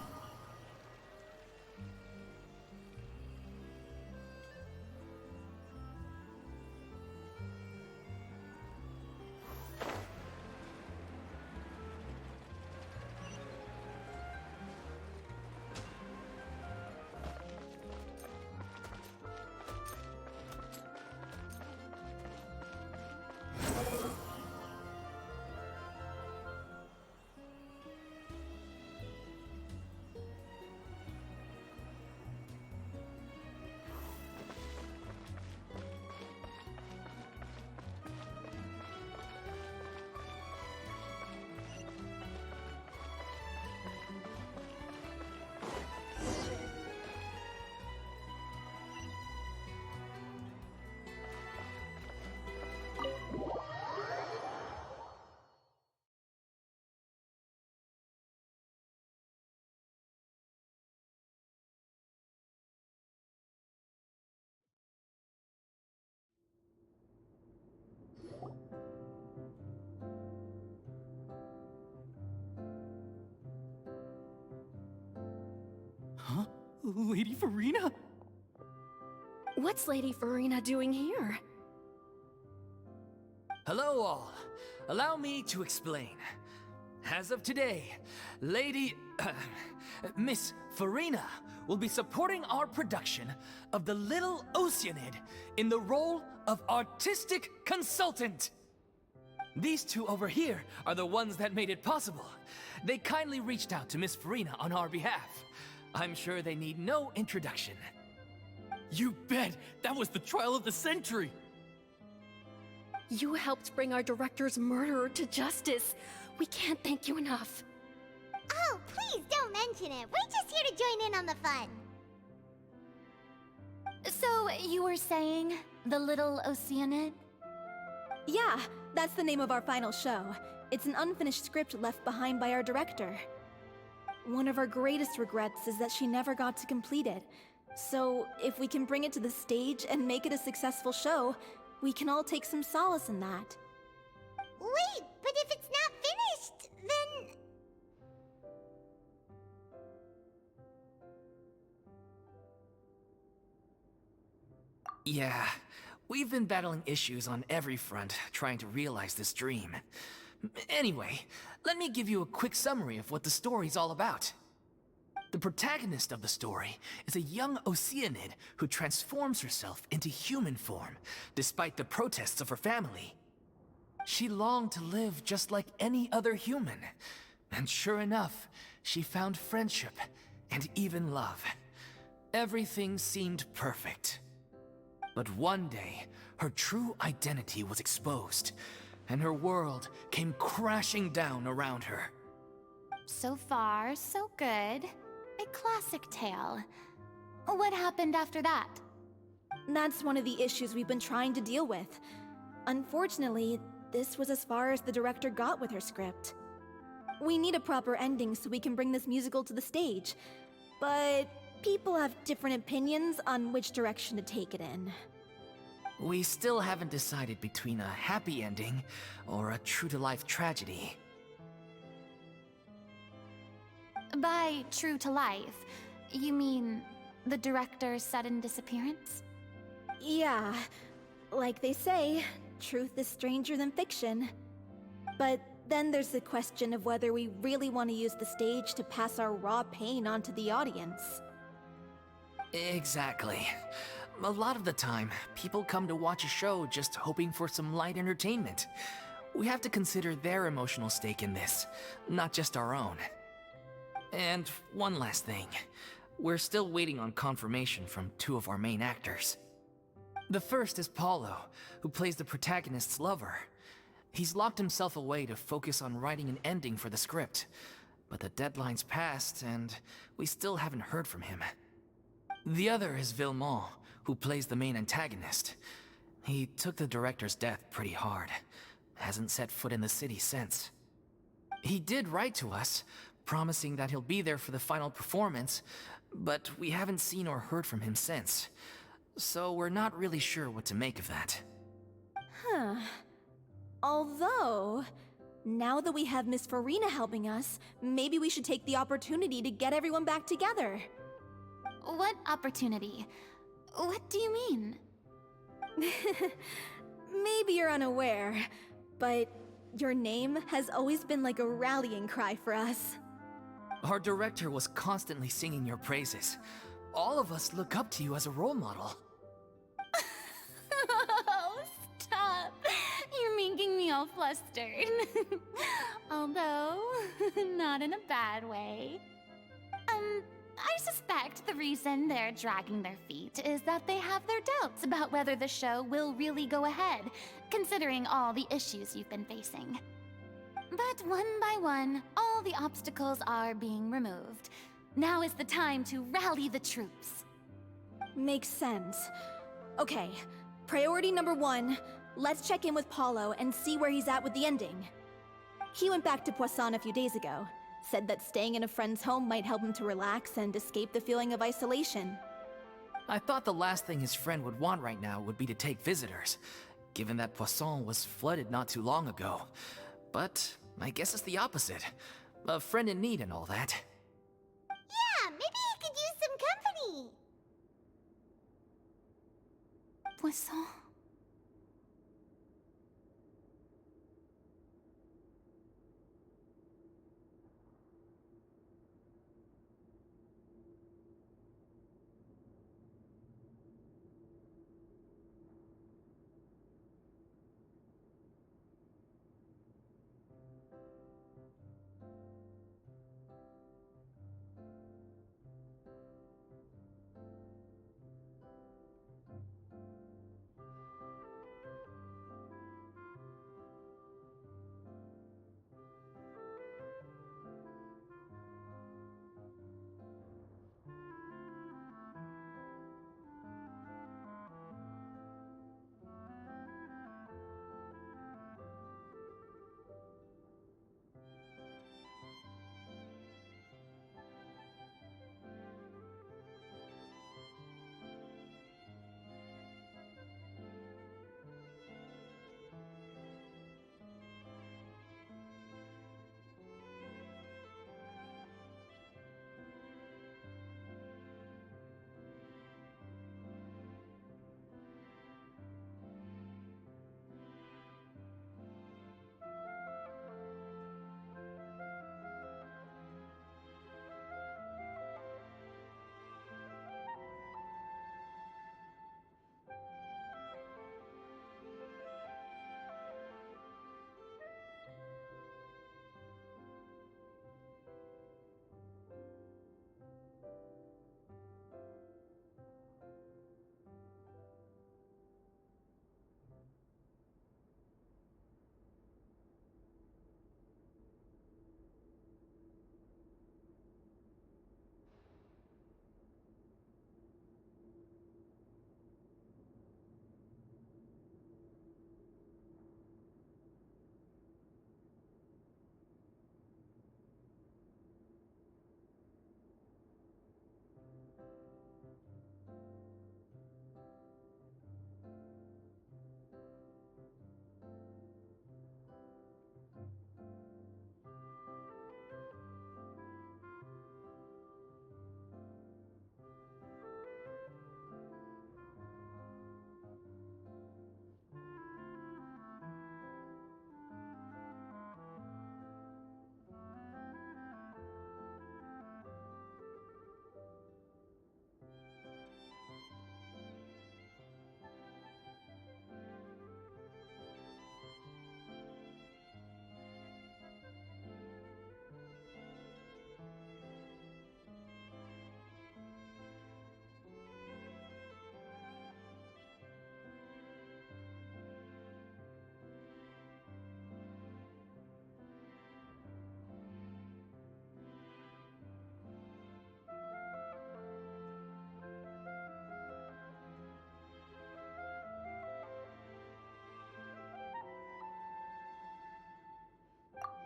Huh? Lady Furina? What's Lady Furina doing here? Hello all. Allow me to explain. As of today, Miss Furina will be supporting our production of The Little Oceanid in the role of artistic consultant. These two over here are the ones that made it possible. They kindly reached out to Miss Furina on our behalf. I'm sure they need no introduction. You bet! That was the trial of the century! You helped bring our director's murderer to justice. We can't thank you enough. Oh, please don't mention it. We're just here to join in on the fun. So, you were saying? The Little Oceanid? Yeah, that's the name of our final show. It's an unfinished script left behind by our director. One of our greatest regrets is that she never got to complete it. So, if we can bring it to the stage and make it a successful show, we can all take some solace in that. Wait, but if it's not finished, then... Yeah, we've been battling issues on every front trying to realize this dream. Anyway, let me give you a quick summary of what the story's all about. The protagonist of the story is a young Oceanid who transforms herself into human form, despite the protests of her family. She longed to live just like any other human, and sure enough, she found friendship and even love. Everything seemed perfect. But one day, her true identity was exposed, and her world came crashing down around her. So far, so good. A classic tale. What happened after that? That's one of the issues we've been trying to deal with. Unfortunately, this was as far as the director got with her script. We need a proper ending so we can bring this musical to the stage, but people have different opinions on which direction to take it in. We still haven't decided between a happy ending or a true-to-life tragedy. By true to life, you mean the director's sudden disappearance? Yeah, like they say, truth is stranger than fiction. But then there's the question of whether we really want to use the stage to pass our raw pain onto the audience. Exactly. A lot of the time, people come to watch a show just hoping for some light entertainment. We have to consider their emotional stake in this, not just our own. And one last thing. We're still waiting on confirmation from two of our main actors. The first is Paulo, who plays the protagonist's lover. He's locked himself away to focus on writing an ending for the script. But the deadline's passed, and we still haven't heard from him. The other is Villemont, who plays the main antagonist. He took the director's death pretty hard. Hasn't set foot in the city since. He did write to us, promising that he'll be there for the final performance, but we haven't seen or heard from him since. So we're not really sure what to make of that. Huh. Although, now that we have Miss Furina helping us, maybe we should take the opportunity to get everyone back together. What opportunity? What do you mean? Maybe you're unaware, but your name has always been like a rallying cry for us. Our director was constantly singing your praises. All of us look up to you as a role model. Oh, stop! You're making me all flustered. Although, not in a bad way. I suspect the reason they're dragging their feet is that they have their doubts about whether the show will really go ahead, considering all the issues you've been facing. But one by one, all the obstacles are being removed. Now is the time to rally the troops. Makes sense. Okay, priority number 1, let's check in with Paulo and see where he's at with the ending. He went back to Poisson a few days ago, said that staying in a friend's home might help him to relax and escape the feeling of isolation. I thought the last thing his friend would want right now would be to take visitors, given that Poisson was flooded not too long ago. But I guess it's the opposite. A friend in need and all that. Yeah, maybe he could use some company. Poisson.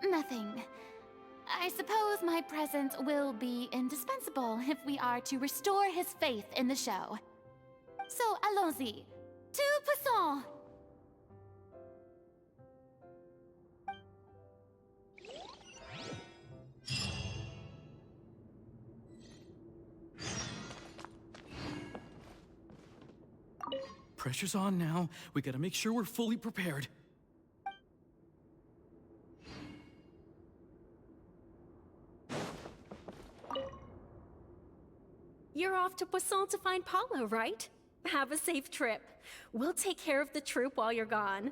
nothing. I suppose my presence will be indispensable if we are to restore his faith in the show. So, allons-y. Tout passons! Pressure's on now. We gotta make sure we're fully prepared. You're off to Poisson to find Paulo, right? Have a safe trip. We'll take care of the troop while you're gone.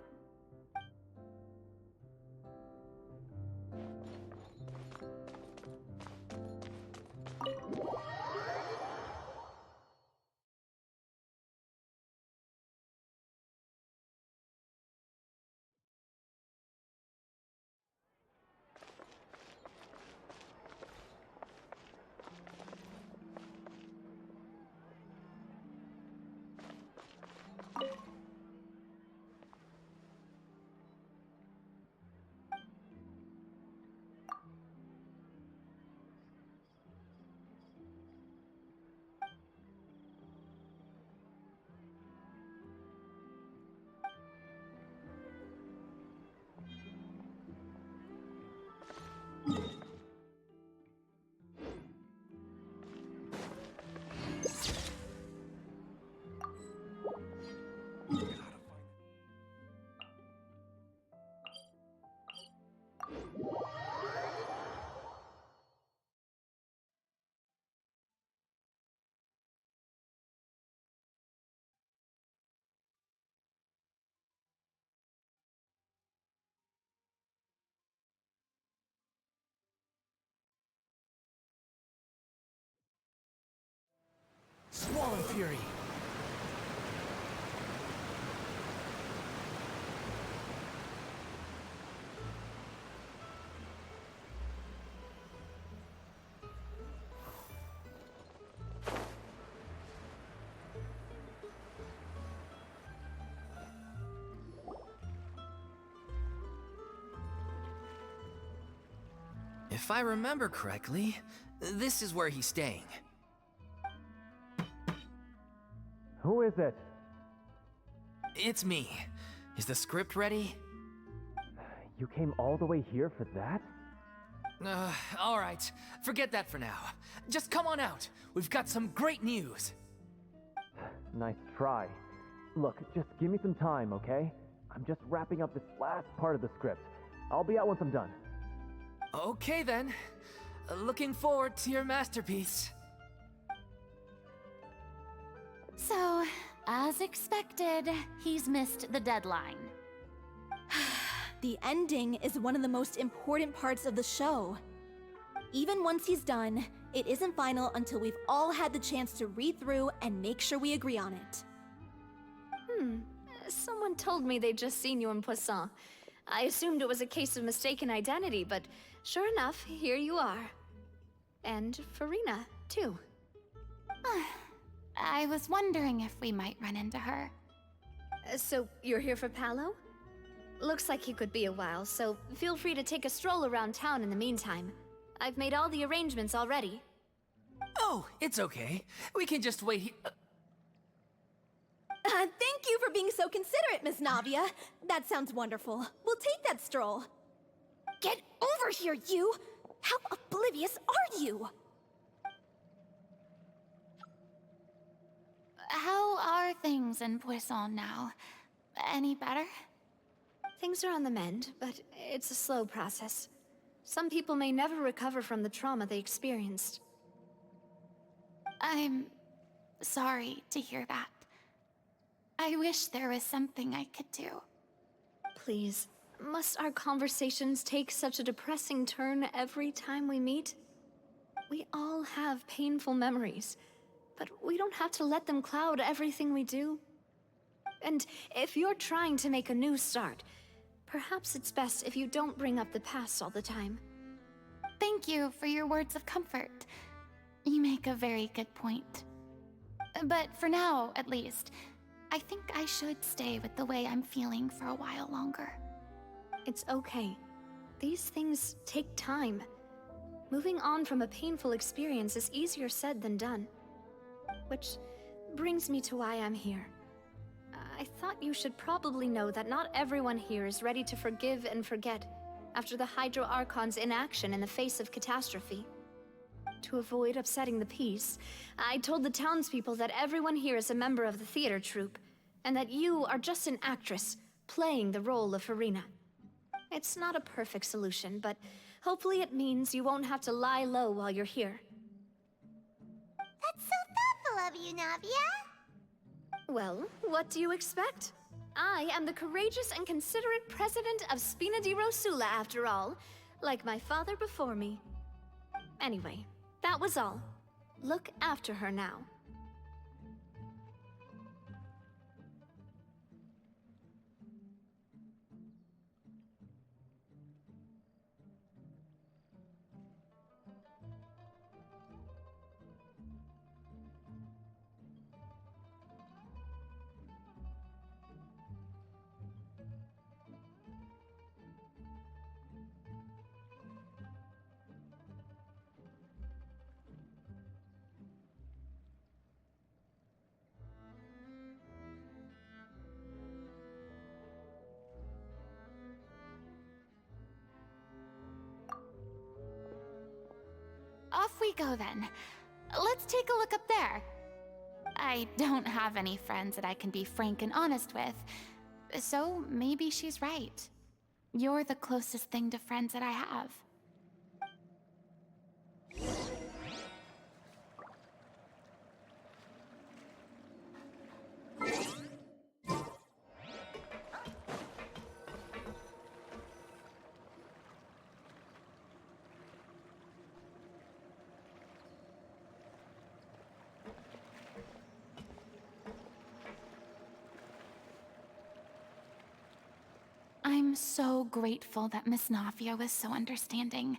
Swallow Fury! If I remember correctly, this is where he's staying. Who is it? It's me. Is the script ready? You came all the way here for that? All right. Forget that for now. Just come on out. We've got some great news. Nice try. Look, just give me some time, okay? I'm just wrapping up this last part of the script. I'll be out once I'm done. Okay then. Looking forward to your masterpiece. So, as expected, he's missed the deadline. The ending is one of the most important parts of the show. Even once he's done, it isn't final until we've all had the chance to read through and make sure we agree on it. Someone told me they'd just seen you in Poisson. I assumed it was a case of mistaken identity, but sure enough, here you are. And Furina, too. I was wondering if we might run into her. So, you're here for Paulo? Looks like he could be a while, so feel free to take a stroll around town in the meantime. I've made all the arrangements already. Oh, it's okay. We can just wait here. Thank you for being so considerate, Miss Navia. That sounds wonderful. We'll take that stroll. Get over here, you! How oblivious are you? How are things in Poisson now? Any better? Things are on the mend, but it's a slow process. Some people may never recover from the trauma they experienced. I'm sorry to hear that. I wish there was something I could do. Please, must our conversations take such a depressing turn every time we meet? We all have painful memories, but we don't have to let them cloud everything we do. And if you're trying to make a new start, perhaps it's best if you don't bring up the past all the time. Thank you for your words of comfort. You make a very good point. But for now, at least, I think I should stay with the way I'm feeling for a while longer. It's okay. these things take time. Moving on from a painful experience is easier said than done. Which brings me to why I'm here. I thought you should probably know that not everyone here is ready to forgive and forget after the Hydro Archon's inaction in the face of catastrophe. To avoid upsetting the peace, I told the townspeople that everyone here is a member of the theater troupe, and that you are just an actress playing the role of Furina. It's not a perfect solution, but hopefully it means you won't have to lie low while you're here. That's so thoughtful of you, Navia. Well, what do you expect? I am the courageous and considerate president of Spina di Rosula, after all, like my father before me. Anyway, that was all. Look after her now. Off we go then. Let's take a look up there. I don't have any friends that I can be frank and honest with, so maybe she's right. You're the closest thing to friends that I have. I'm so grateful that Miss Navia was so understanding.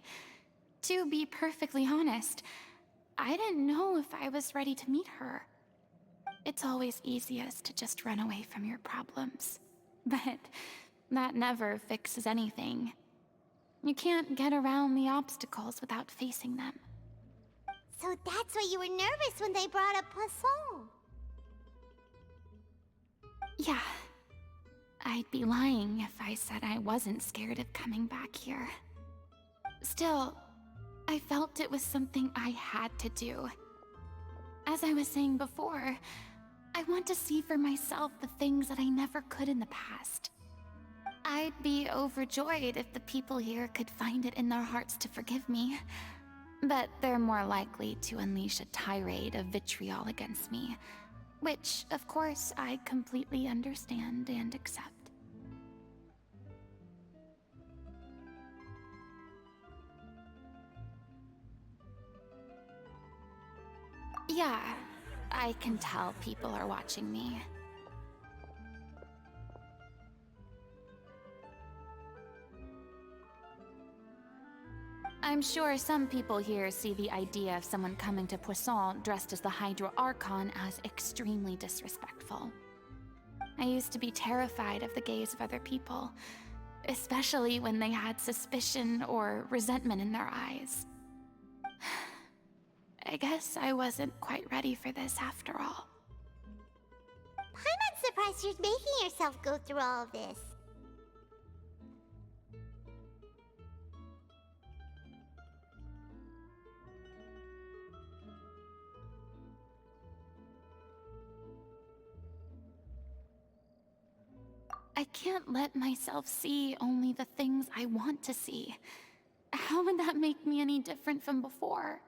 To be perfectly honest, I didn't know if I was ready to meet her. It's always easiest to just run away from your problems. But that never fixes anything. You can't get around the obstacles without facing them. So that's why you were nervous when they brought up Poisson. Yeah. I'd be lying if I said I wasn't scared of coming back here. Still, I felt it was something I had to do. As I was saying before, I want to see for myself the things that I never could in the past. I'd be overjoyed if the people here could find it in their hearts to forgive me. But they're more likely to unleash a tirade of vitriol against me. Which, of course, I completely understand and accept. Yeah, I can tell people are watching me. I'm sure some people here see the idea of someone coming to Poisson dressed as the Hydro Archon as extremely disrespectful. I used to be terrified of the gaze of other people, especially when they had suspicion or resentment in their eyes. I guess I wasn't quite ready for this after all. I'm not surprised you're making yourself go through all of this. I can't let myself see only the things I want to see. How would that make me any different from before?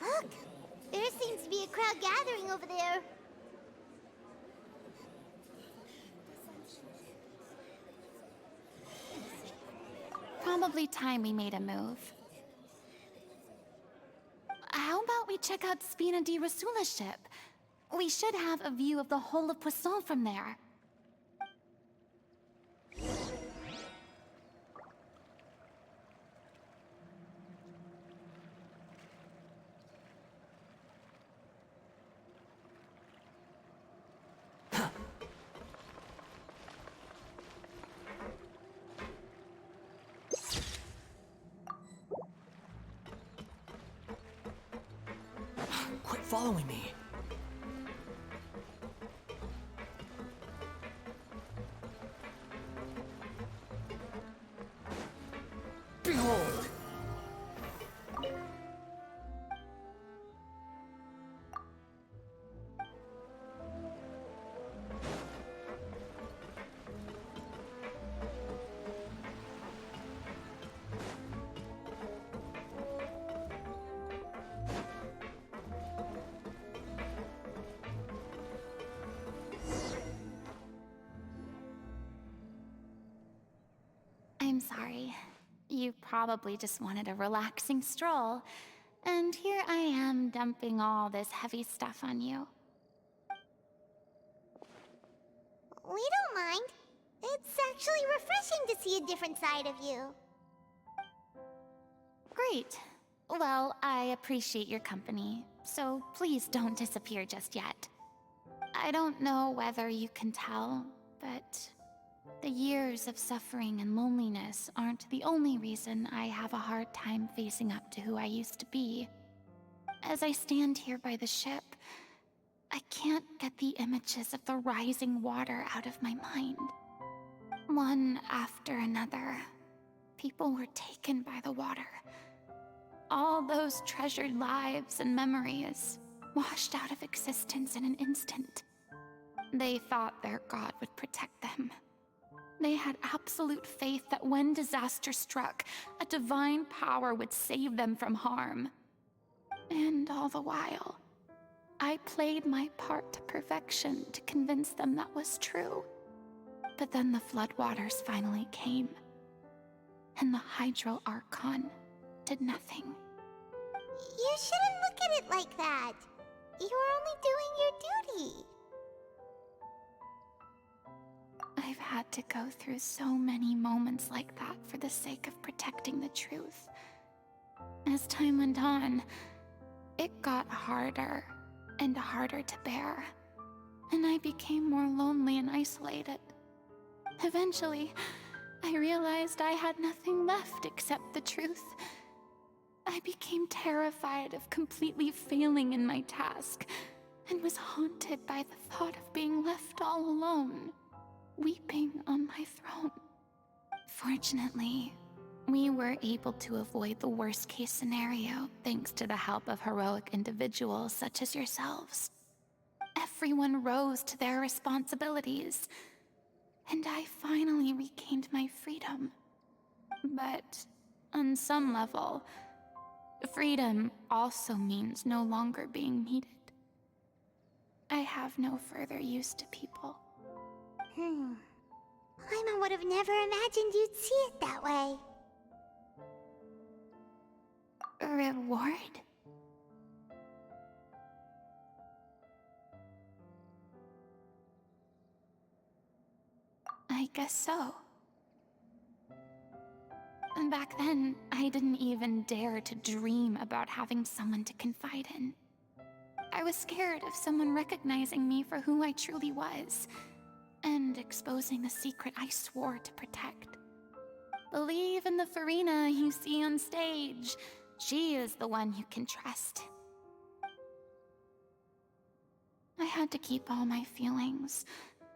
Look! There seems to be a crowd gathering over there. Probably time we made a move. How about we check out Spina di Rosula's ship? We should have a view of the whole of Poisson from there. following me. Behold! I'm sorry. You probably just wanted a relaxing stroll, and here I am dumping all this heavy stuff on you. We don't mind. It's actually refreshing to see a different side of you. Great. Well, I appreciate your company, so please don't disappear just yet. I don't know whether you can tell, but the years of suffering and loneliness aren't the only reason I have a hard time facing up to who I used to be. As I stand here by the ship, I can't get the images of the rising water out of my mind. One after another, people were taken by the water. All those treasured lives and memories washed out of existence in an instant. They thought their god would protect them. They had absolute faith that when disaster struck, a divine power would save them from harm. And all the while, I played my part to perfection to convince them that was true. But then the floodwaters finally came, and the Hydro Archon did nothing. You shouldn't look at it like that. You're only doing your duty. I've had to go through so many moments like that for the sake of protecting the truth. As time went on, it got harder and harder to bear, and I became more lonely and isolated. Eventually, I realized I had nothing left except the truth. I became terrified of completely failing in my task, and was haunted by the thought of being left all alone, weeping on my throne. Fortunately, we were able to avoid the worst-case scenario thanks to the help of heroic individuals such as yourselves. Everyone rose to their responsibilities, and I finally regained my freedom. But on some level, freedom also means no longer being needed. I have no further use to people. Paimon would have never imagined you'd see it that way. Reward? I guess so. Back then, I didn't even dare to dream about having someone to confide in. I was scared of someone recognizing me for who I truly was, and exposing the secret I swore to protect. Believe in the Furina you see on stage. She is the one you can trust. I had to keep all my feelings,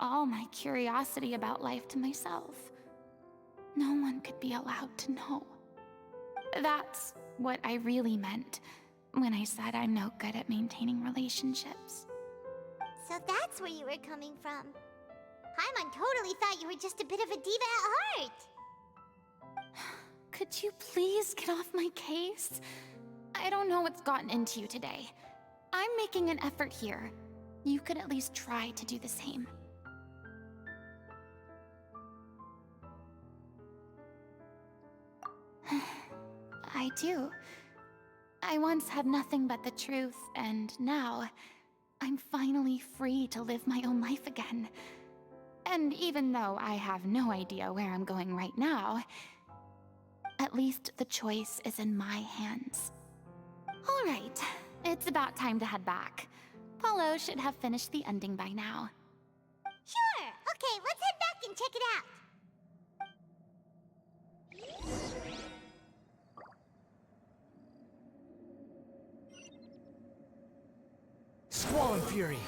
all my curiosity about life to myself. No one could be allowed to know. That's what I really meant when I said I'm no good at maintaining relationships. So that's where you were coming from. Paimon totally thought you were just a bit of a diva at heart. Could you please get off my case? I don't know what's gotten into you today. I'm making an effort here. You could at least try to do the same. I do. I once had nothing but the truth, and now I'm finally free to live my own life again. And even though I have no idea where I'm going right now, at least the choice is in my hands. All right, it's about time to head back. Paulo should have finished the ending by now. Sure! Okay, let's head back and check it out. Squall and Fury!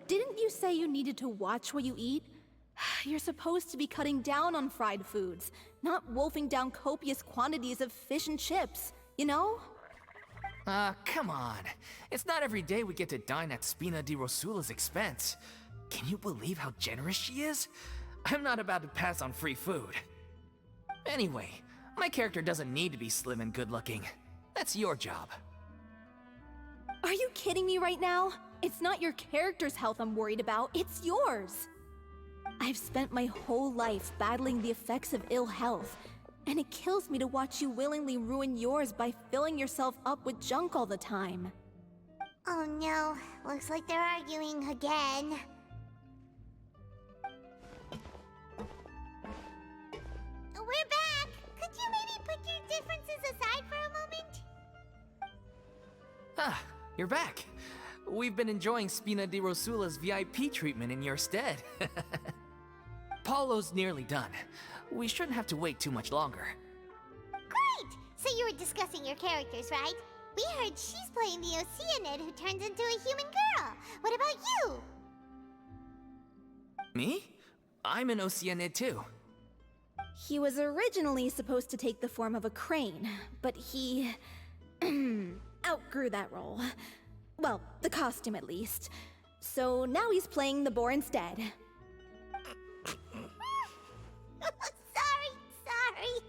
Didn't you say you needed to watch what you eat? You're supposed to be cutting down on fried foods, not wolfing down copious quantities of fish and chips, you know? Come on. It's not every day we get to dine at Spina di Rosula's expense. Can you believe how generous she is? I'm not about to pass on free food. Anyway, my character doesn't need to be slim and good-looking. That's your job. Are you kidding me right now? It's not your character's health I'm worried about, it's yours. I've spent my whole life battling the effects of ill health, and it kills me to watch you willingly ruin yours by filling yourself up with junk all the time. Oh no, looks like they're arguing again. We're back! Could you maybe put your differences aside for a moment? Ah, you're back. We've been enjoying Spina di Rosula's VIP treatment in your stead. Paulo's nearly done. We shouldn't have to wait too much longer. Great! So you were discussing your characters, right? We heard she's playing the Oceanid who turns into a human girl. What about you? Me? I'm an Oceanid too. He was originally supposed to take the form of a crane, but he outgrew that role. Well, the costume at least. So now he's playing the boar instead. Sorry.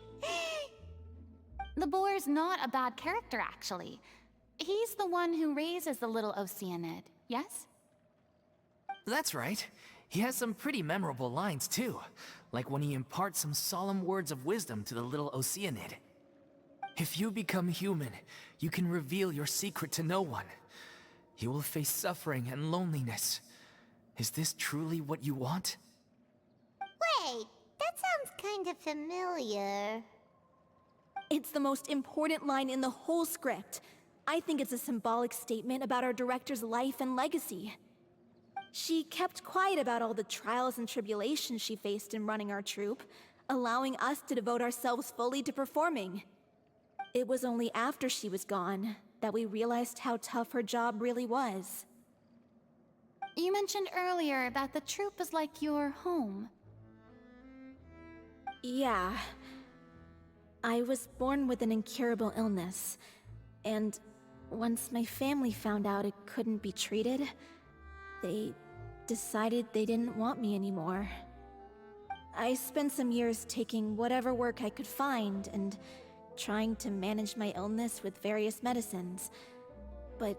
The boar's not a bad character, actually. He's the one who raises the little Oceanid, yes? That's right. He has some pretty memorable lines too, like when he imparts some solemn words of wisdom to the little Oceanid. If you become human, you can reveal your secret to no one. You will face suffering and loneliness. Is this truly what you want? Wait, that sounds kind of familiar. It's the most important line in the whole script. I think it's a symbolic statement about our director's life and legacy. She kept quiet about all the trials and tribulations she faced in running our troupe, allowing us to devote ourselves fully to performing. It was only after she was gone that we realized how tough her job really was. You mentioned earlier that the troupe is like your home. Yeah. I was born with an incurable illness, and once my family found out it couldn't be treated, they decided they didn't want me anymore. I spent some years taking whatever work I could find and trying to manage my illness with various medicines. But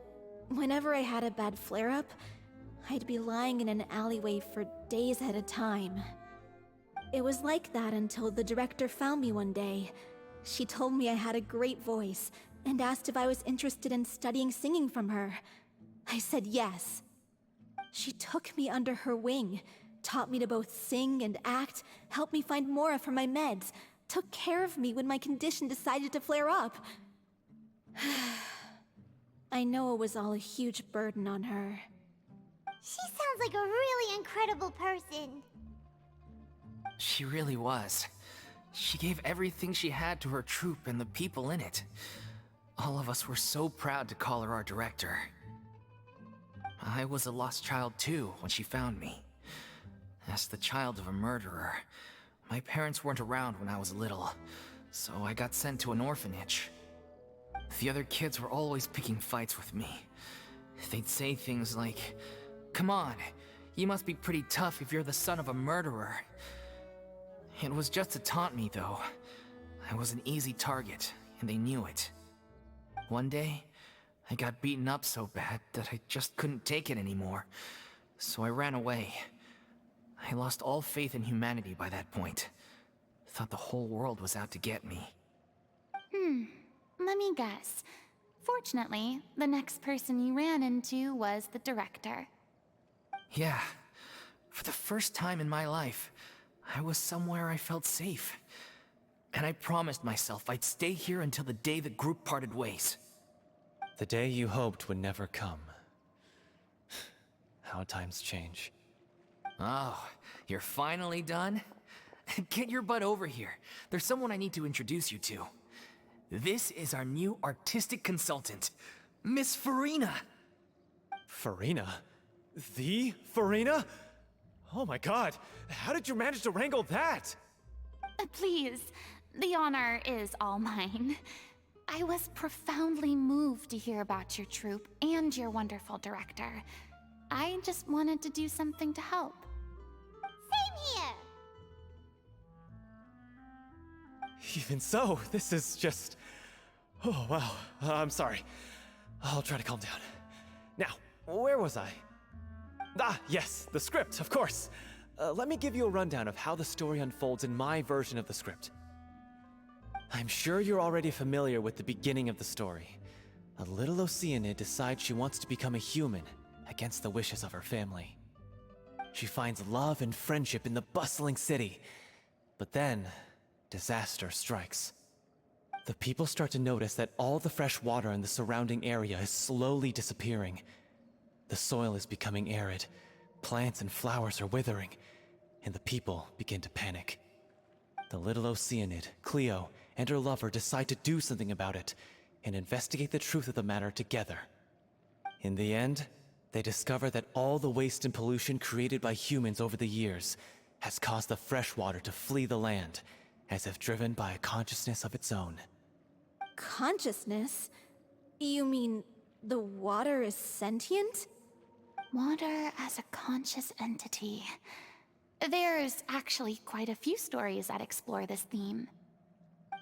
whenever I had a bad flare-up, I'd be lying in an alleyway for days at a time. It was like that until the director found me one day. She told me I had a great voice and asked if I was interested in studying singing from her. I said yes. She took me under her wing, taught me to both sing and act, helped me find Mora for my meds, took care of me when my condition decided to flare up. I know it was all a huge burden on her. She sounds like a really incredible person. She really was. She gave everything she had to her troupe and the people in it. All of us were so proud to call her our director. I was a lost child too when she found me. As the child of a murderer, my parents weren't around when I was little, so I got sent to an orphanage. The other kids were always picking fights with me. They'd say things like, "Come on, you must be pretty tough if you're the son of a murderer." It was just to taunt me, though. I was an easy target, and they knew it. One day, I got beaten up so bad that I just couldn't take it anymore, so I ran away. I lost all faith in humanity by that point. Thought the whole world was out to get me. Let me guess. Fortunately, the next person you ran into was the director. Yeah. For the first time in my life, I was somewhere I felt safe. And I promised myself I'd stay here until the day the group parted ways. The day you hoped would never come. How times change. Oh, you're finally done? Get your butt over here. There's someone I need to introduce you to. This is our new artistic consultant, Miss Furina. Furina? The Furina? Oh my god, how did you manage to wrangle that? Please, the honor is all mine. I was profoundly moved to hear about your troupe and your wonderful director. I just wanted to do something to help. Same here! Even so, this is just... Oh, wow. I'm sorry. I'll try to calm down. Now, where was I? Ah, yes, the script, of course. Let me give you a rundown of how the story unfolds in my version of the script. I'm sure you're already familiar with the beginning of the story. A little Oceanid decides she wants to become a human, against the wishes of her family. She finds love and friendship in the bustling city. But then, disaster strikes. The people start to notice that all the fresh water in the surrounding area is slowly disappearing. The soil is becoming arid, plants and flowers are withering, and the people begin to panic. The little Oceanid, Cleo, and her lover decide to do something about it, and investigate the truth of the matter together. In the end, they discover that all the waste and pollution created by humans over the years has caused the fresh water to flee the land, as if driven by a consciousness of its own. Consciousness? You mean the water is sentient? Water as a conscious entity. There's actually quite a few stories that explore this theme.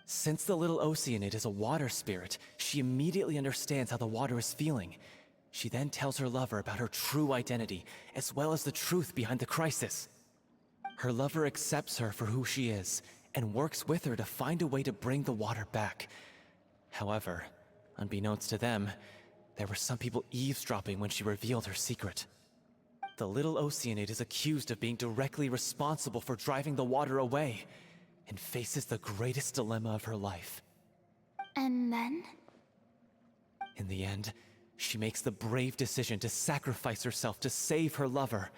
Since the little Oceanid is a water spirit, she immediately understands how the water is feeling. She then tells her lover about her true identity, as well as the truth behind the crisis. Her lover accepts her for who she is, and works with her to find a way to bring the water back. However, unbeknownst to them, there were some people eavesdropping when she revealed her secret. The little Oceanid is accused of being directly responsible for driving the water away, and faces the greatest dilemma of her life. And then? In the end, she makes the brave decision to sacrifice herself to save her lover,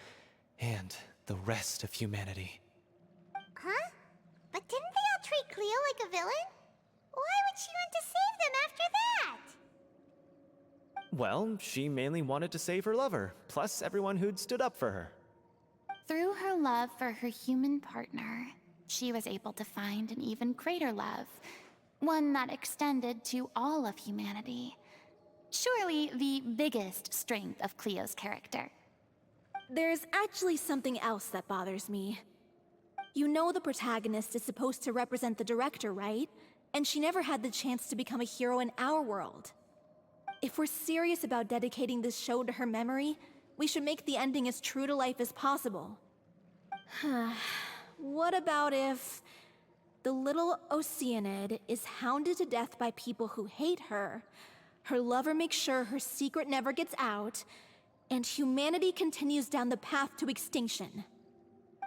and the rest of humanity. Huh? But didn't they all treat Cleo like a villain? Why would she want to save them after that? Well, she mainly wanted to save her lover, plus everyone who'd stood up for her. Through her love for her human partner, she was able to find an even greater love, one that extended to all of humanity. Surely the biggest strength of Cleo's character. There's actually something else that bothers me. You know the protagonist is supposed to represent the director, right? And she never had the chance to become a hero in our world. If we're serious about dedicating this show to her memory, we should make the ending as true to life as possible. What about if the little Oceanid is hounded to death by people who hate her, her lover makes sure her secret never gets out, and humanity continues down the path to extinction?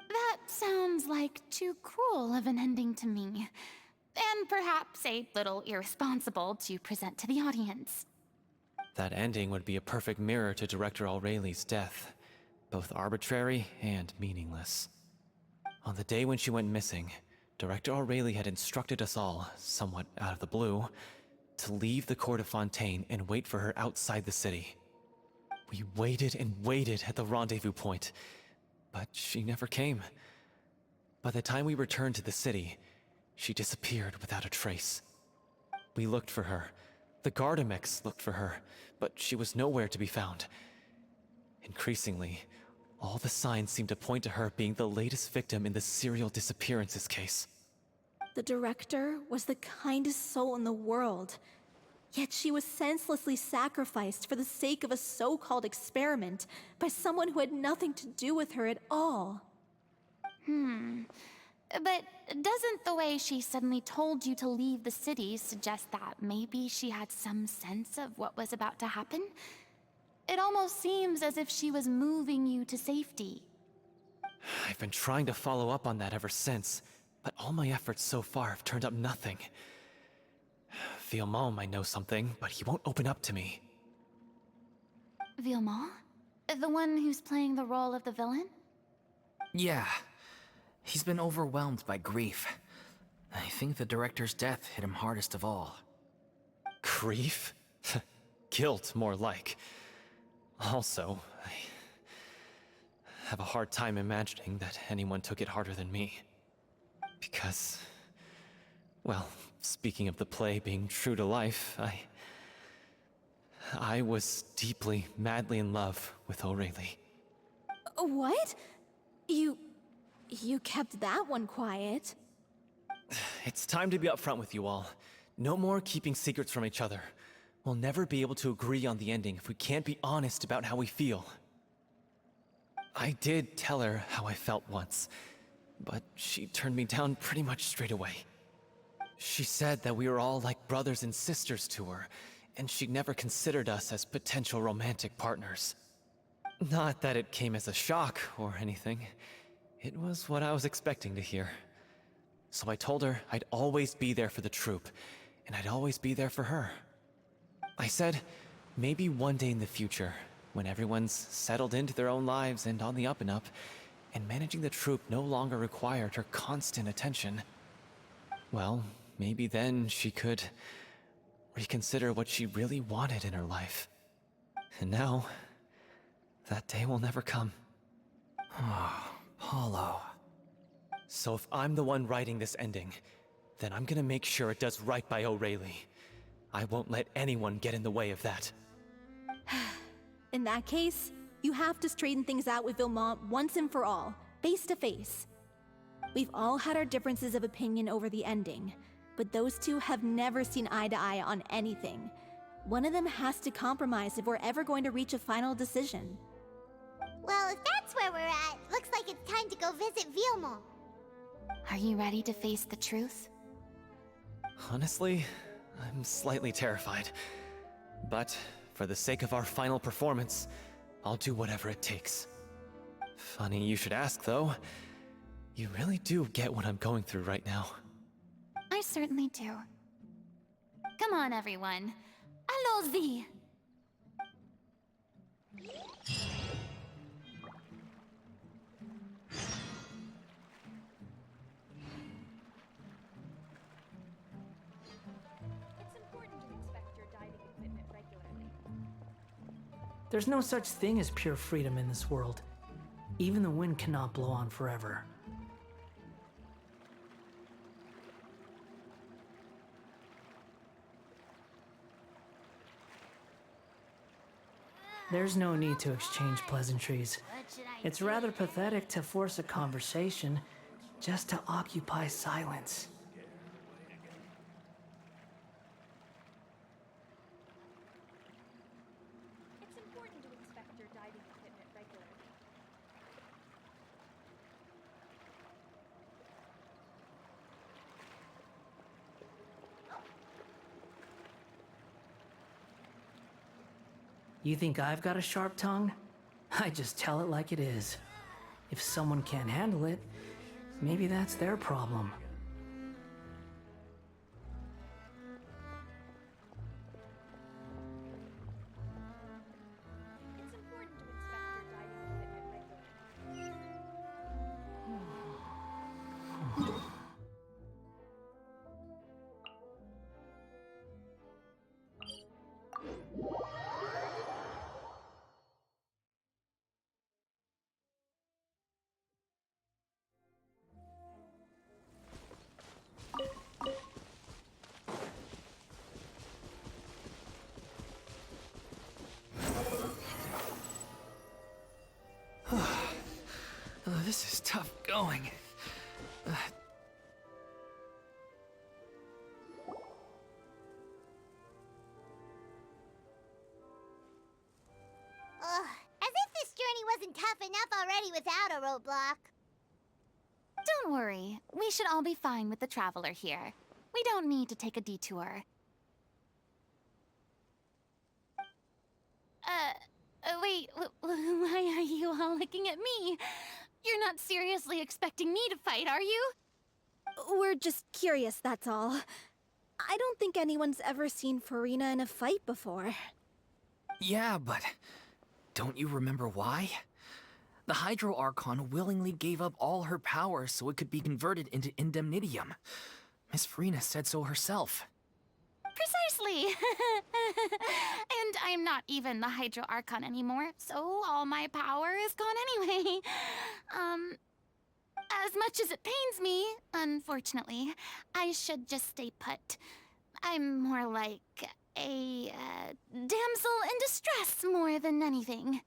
That sounds like too cruel of an ending to me, and perhaps a little irresponsible to present to the audience. That ending would be a perfect mirror to Director Aureli's death, both arbitrary and meaningless. On the day when she went missing, Director Aureli had instructed us all, somewhat out of the blue, to leave the court of Fontaine and wait for her outside the city. We waited and waited at the rendezvous point, but she never came. By the time we returned to the city, she disappeared without a trace. We looked for her. The Gardamex looked for her, but she was nowhere to be found. Increasingly, all the signs seemed to point to her being the latest victim in the serial disappearances case. The director was the kindest soul in the world, yet she was senselessly sacrificed for the sake of a so-called experiment by someone who had nothing to do with her at all. But doesn't the way she suddenly told you to leave the city suggest that maybe she had some sense of what was about to happen? It almost seems as if she was moving you to safety. I've been trying to follow up on that ever since, but all my efforts so far have turned up nothing. Villemont might know something, but he won't open up to me. Villemont? The one who's playing the role of the villain? Yeah. He's been overwhelmed by grief. I think the director's death hit him hardest of all. Grief? Guilt, more like. Also, I have a hard time imagining that anyone took it harder than me. Because, well, speaking of the play being true to life, I was deeply, madly in love with O'Reilly. What? You kept that one quiet. It's time to be upfront with you all. No more keeping secrets from each other. We'll never be able to agree on the ending if we can't be honest about how we feel. I did tell her how I felt once, but she turned me down pretty much straight away. She said that we were all like brothers and sisters to her, and she'd never considered us as potential romantic partners. Not that it came as a shock or anything. It was what I was expecting to hear. So I told her I'd always be there for the troupe, and I'd always be there for her. I said, maybe one day in the future, when everyone's settled into their own lives and on the up and up, and managing the troupe no longer required her constant attention, well, maybe then she could reconsider what she really wanted in her life. And now, that day will never come. Oh, Paulo. So if I'm the one writing this ending, then I'm gonna make sure it does right by O'Reilly. I won't let anyone get in the way of that. In that case, you have to straighten things out with Vilmont once and for all, face to face. We've all had our differences of opinion over the ending, but those two have never seen eye to eye on anything. One of them has to compromise if we're ever going to reach a final decision. Well, if that's where we're at, looks like it's time to go visit Vilmont. Are you ready to face the truth? Honestly, I'm slightly terrified. But for the sake of our final performance, I'll do whatever it takes. Funny you should ask, though. You really do get what I'm going through right now. I certainly do. Come on, everyone. Allons-y! There's no such thing as pure freedom in this world. Even the wind cannot blow on forever. There's no need to exchange pleasantries. It's rather pathetic to force a conversation just to occupy silence. You think I've got a sharp tongue? I just tell it like it is. If someone can't handle it, maybe that's their problem. This is tough going. As if this journey wasn't tough enough already without a roadblock. Don't worry. We should all be fine with the traveler here. We don't need to take a detour. Wait, why are you all looking at me? You're not seriously expecting me to fight, are you? We're just curious, that's all. I don't think anyone's ever seen Furina in a fight before. Yeah, but don't you remember why? The Hydro Archon willingly gave up all her power so it could be converted into indemnitium. Miss Furina said so herself. Precisely. And I'm not even the Hydro Archon anymore, so all my power is gone anyway. As much as it pains me, unfortunately, I should just stay put. I'm more like a damsel in distress more than anything.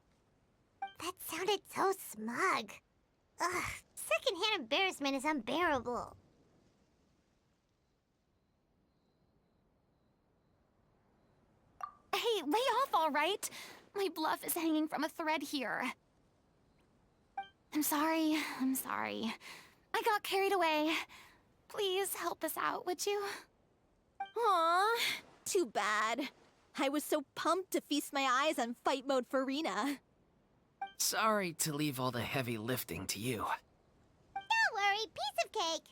That sounded so smug. Ugh, secondhand embarrassment is unbearable. Hey, lay off, all right? My bluff is hanging from a thread here. I'm sorry. I got carried away. Please help us out, would you? Aw, too bad. I was so pumped to feast my eyes on fight mode Furina. Sorry to leave all the heavy lifting to you. Don't worry, piece of cake.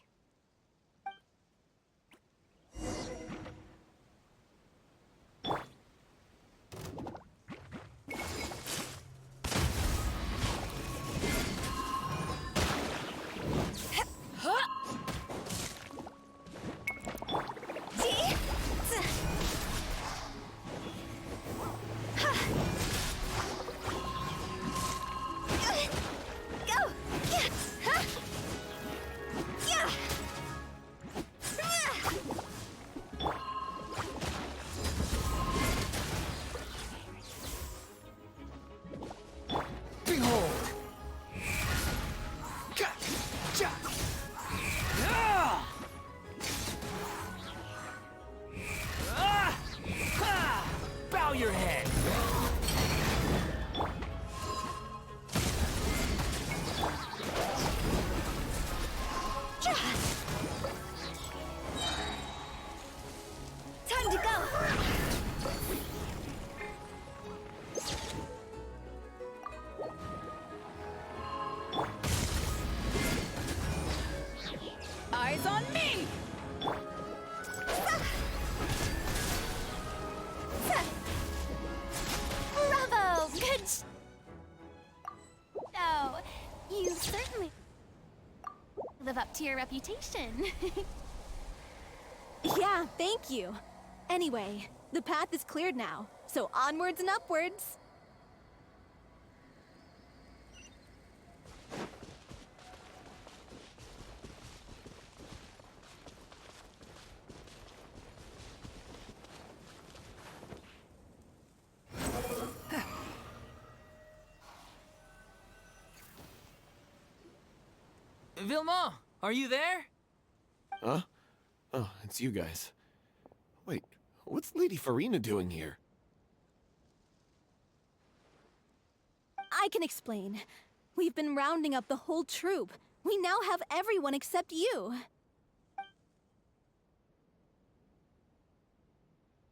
Bow your head! Time to go! Eyes on me! Bravo! Good. No, you certainly live up to your reputation. Yeah, thank you. Anyway, the path is cleared now, so onwards and upwards. Vilma, are you there? Huh? Oh, it's you guys. Wait, what's Lady Furina doing here? I can explain. We've been rounding up the whole troop. We now have everyone except you.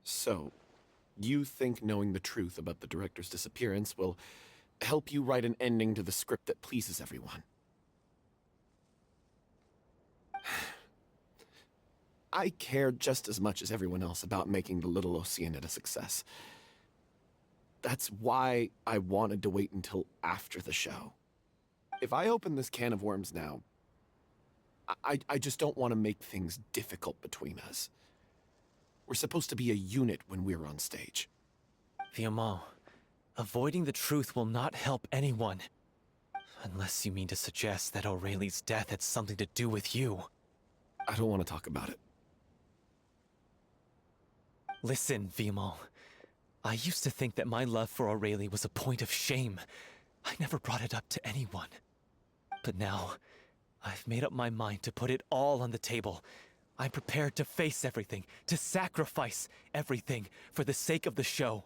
So, you think knowing the truth about the director's disappearance will help you write an ending to the script that pleases everyone? I care just as much as everyone else about making the Little Oceanid a success. That's why I wanted to wait until after the show. If I open this can of worms now, I just don't want to make things difficult between us. We're supposed to be a unit when we're on stage. Vilma, avoiding the truth will not help anyone. Unless you mean to suggest that Aurelie's death had something to do with you. I don't want to talk about it. Listen, Vilma. I used to think that my love for Aurelie was a point of shame. I never brought it up to anyone. But now, I've made up my mind to put it all on the table. I'm prepared to face everything, to sacrifice everything for the sake of the show.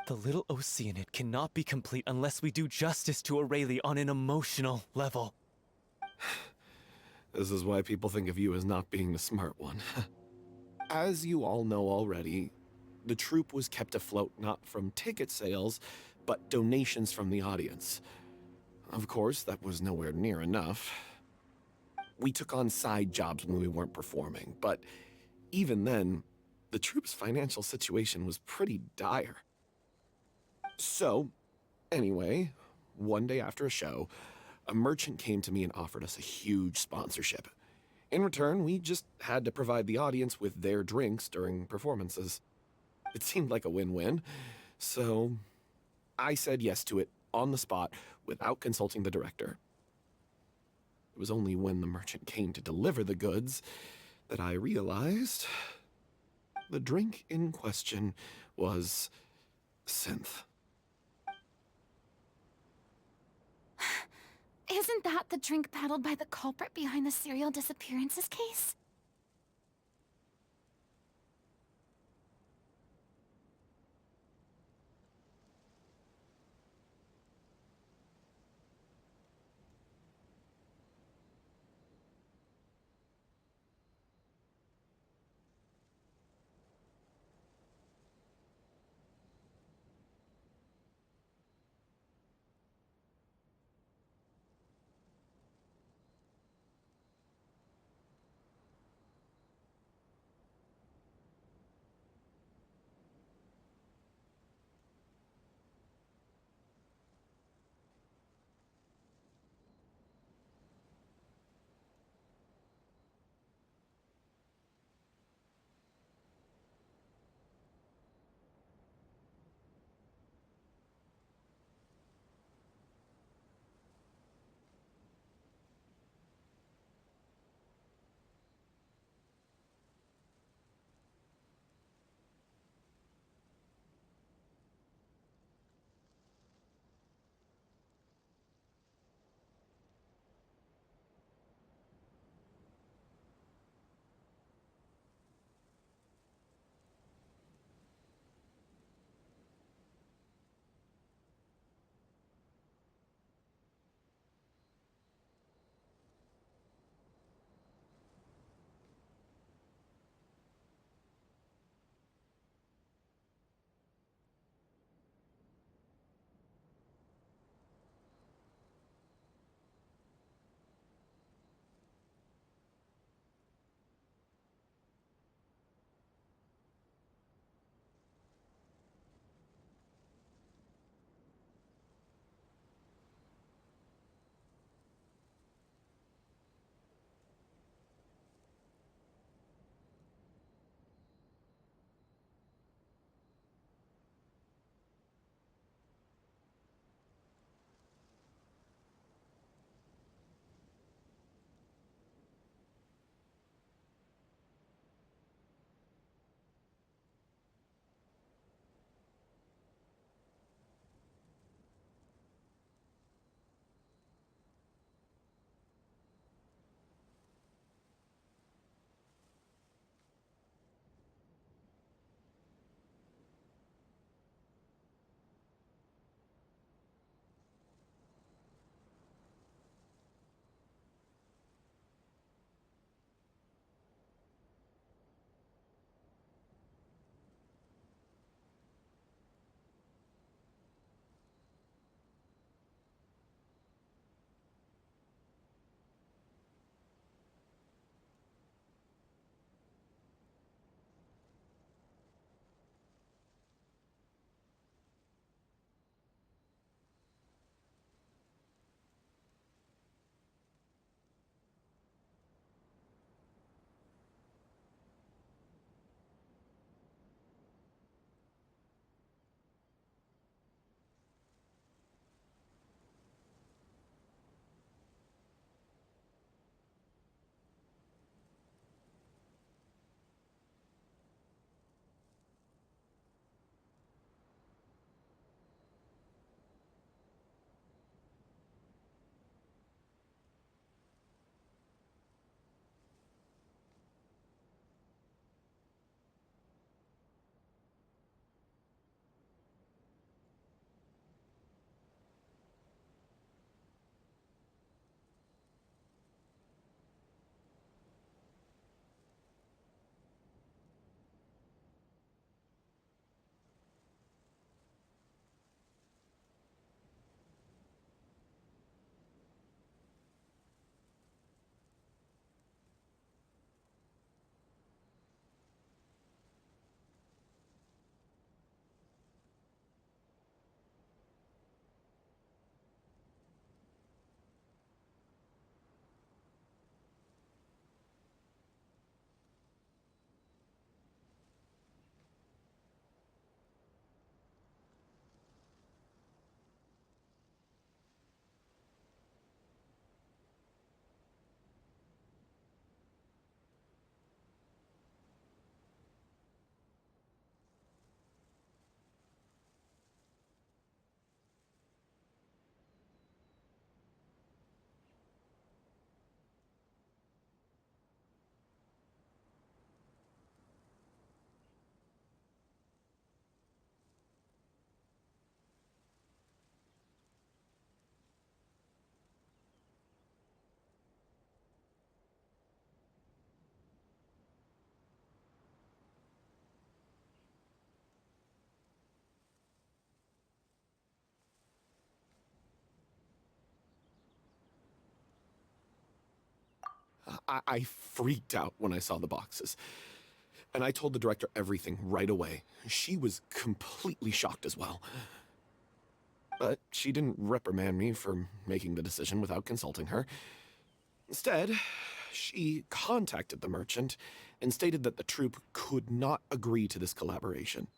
The Little Oceanid cannot be complete unless we do justice to Aurelie on an emotional level. This is why people think of you as not being the smart one. As you all know already, the troupe was kept afloat not from ticket sales, but donations from the audience. Of course, that was nowhere near enough. We took on side jobs when we weren't performing, but even then, the troupe's financial situation was pretty dire. So, anyway, one day after a show, a merchant came to me and offered us a huge sponsorship. In return, we just had to provide the audience with their drinks during performances. It seemed like a win-win, so I said yes to it on the spot without consulting the director. It was only when the merchant came to deliver the goods that I realized the drink in question was synth. Isn't that the drink peddled by the culprit behind the serial disappearances case? I freaked out when I saw the boxes. And I told the director everything right away. She was completely shocked as well. But she didn't reprimand me for making the decision without consulting her. Instead, she contacted the merchant and stated that the troupe could not agree to this collaboration.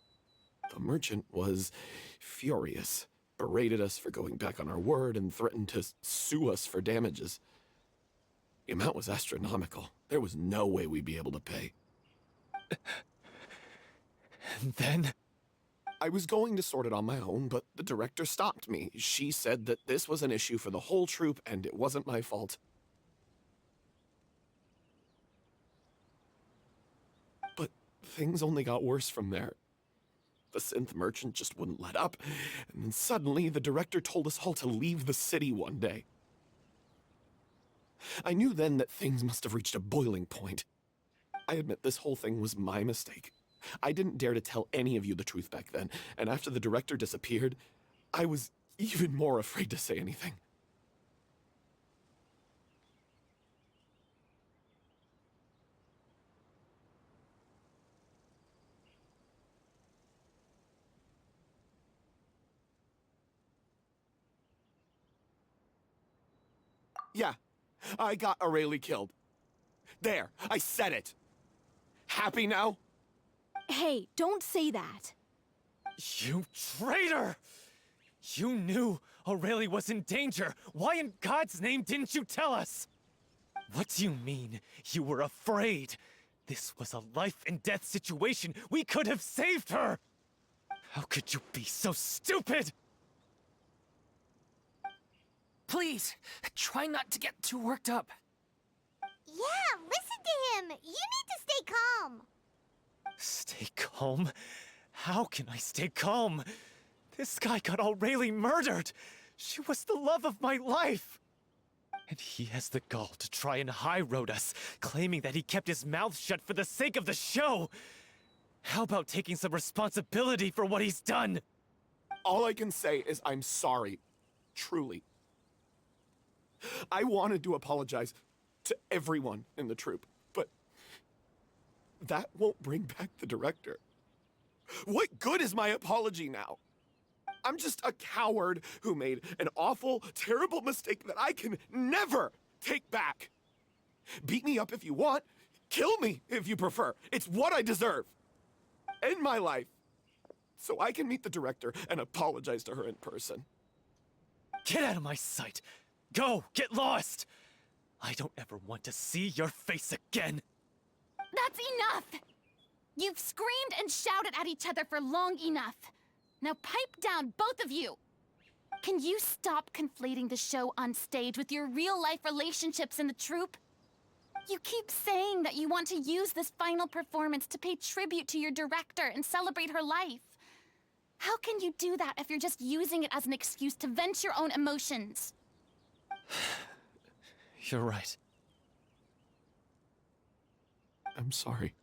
The merchant was furious, berated us for going back on our word, and threatened to sue us for damages. The amount was astronomical. There was no way we'd be able to pay. And then? I was going to sort it on my own, but the director stopped me. She said that this was an issue for the whole troupe, and it wasn't my fault. But things only got worse from there. The synth merchant just wouldn't let up, and then suddenly the director told us all to leave the city one day. I knew then that things must have reached a boiling point. I admit this whole thing was my mistake. I didn't dare to tell any of you the truth back then, and after the director disappeared, I was even more afraid to say anything. Yeah, I got Aurelie killed. There, I said it. Happy now? Hey, don't say that. You traitor! You knew Aurelie was in danger. Why in God's name didn't you tell us? What do you mean, you were afraid? This was a life and death situation. We could have saved her! How could you be so stupid? Please, try not to get too worked up. Yeah, listen to him. You need to stay calm. Stay calm? How can I stay calm? This guy got Aurelie murdered. She was the love of my life. And he has the gall to try and high-road us, claiming that he kept his mouth shut for the sake of the show. How about taking some responsibility for what he's done? All I can say is I'm sorry. Truly. I wanted to apologize to everyone in the troupe, but that won't bring back the director. What good is my apology now? I'm just a coward who made an awful, terrible mistake that I can never take back. Beat me up if you want. Kill me if you prefer. It's what I deserve. End my life so I can meet the director and apologize to her in person. Get out of my sight. Go, get lost. I don't ever want to see your face again. That's enough! You've screamed and shouted at each other for long enough. Now pipe down, both of you! Can you stop conflating the show on stage with your real-life relationships in the troupe? You keep saying that you want to use this final performance to pay tribute to your director and celebrate her life. How can you do that if you're just using it as an excuse to vent your own emotions? You're right. I'm sorry.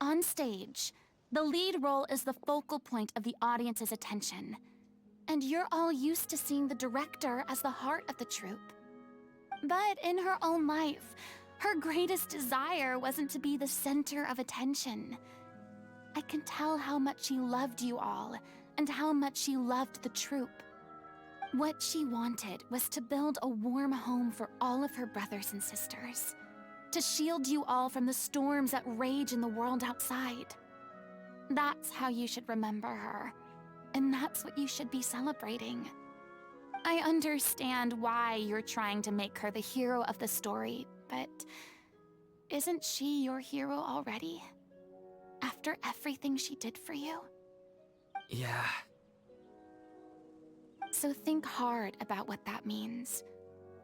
On stage, the lead role is the focal point of the audience's attention. And you're all used to seeing the director as the heart of the troupe. But in her own life, her greatest desire wasn't to be the center of attention. I can tell how much she loved you all, and how much she loved the troupe. What she wanted was to build a warm home for all of her brothers and sisters. To shield you all from the storms that rage in the world outside. That's how you should remember her. And that's what you should be celebrating. I understand why you're trying to make her the hero of the story, but isn't she your hero already? After everything she did for you? Yeah. So think hard about what that means.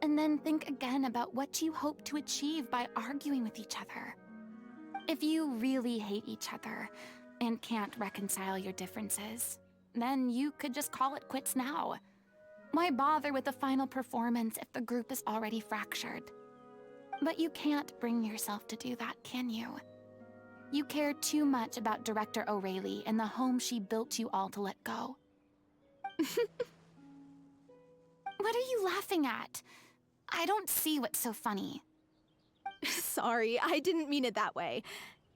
And then think again about what you hope to achieve by arguing with each other. If you really hate each other and can't reconcile your differences, then you could just call it quits now. Why bother with the final performance if the group is already fractured? But you can't bring yourself to do that, can you? You care too much about Director Aurelie and the home she built you all to let go. What are you laughing at? I don't see what's so funny. Sorry, I didn't mean it that way.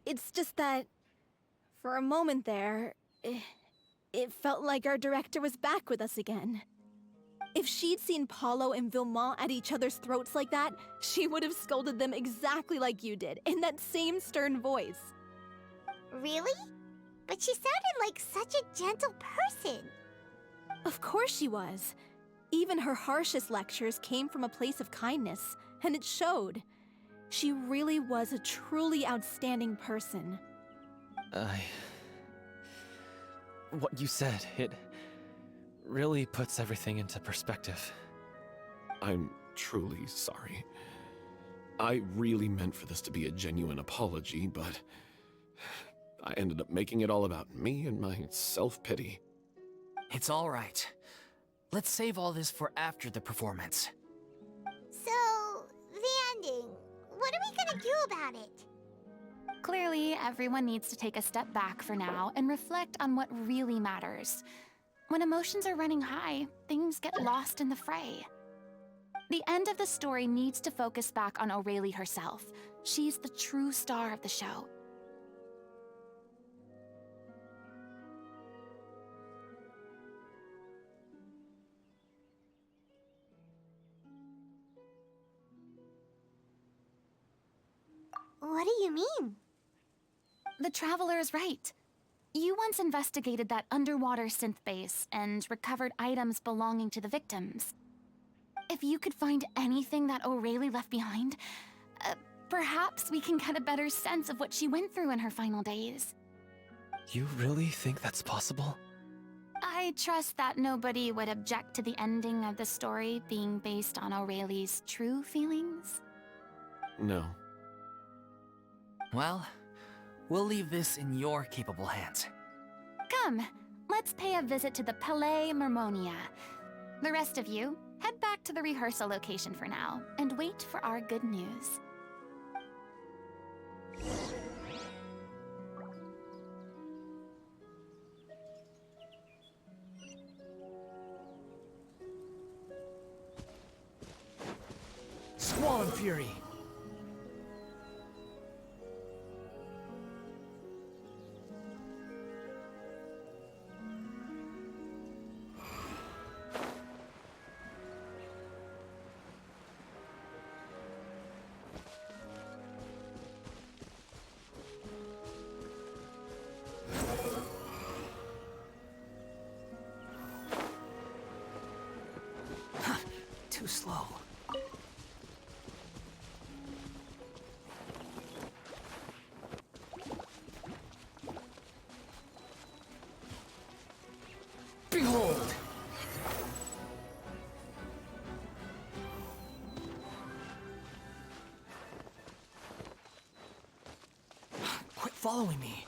It's just that, for a moment there, it felt like our director was back with us again. If she'd seen Paulo and Vilmont at each other's throats like that, she would have scolded them exactly like you did, in that same stern voice. Really? But she sounded like such a gentle person. Of course she was. Even her harshest lectures came from a place of kindness, and it showed. She really was a truly outstanding person. What you said, it really puts everything into perspective. I'm truly sorry. I really meant for this to be a genuine apology, but I ended up making it all about me and my self-pity. It's all right. Let's save all this for after the performance. So, the ending. What are we gonna do about it? Clearly, everyone needs to take a step back for now and reflect on what really matters. When emotions are running high, things get lost in the fray. The end of the story needs to focus back on Aurelie herself. She's the true star of the show. What do you mean? The Traveler is right. You once investigated that underwater synth base and recovered items belonging to the victims. If you could find anything that Aurelie left behind, perhaps we can get a better sense of what she went through in her final days. You really think that's possible? I trust that nobody would object to the ending of the story being based on Aurelie's true feelings? No. Well, we'll leave this in your capable hands. Come, let's pay a visit to the Palais Mermonia. The rest of you, head back to the rehearsal location for now, and wait for our good news. Squall and Fury! Too slow. Behold! Quit following me.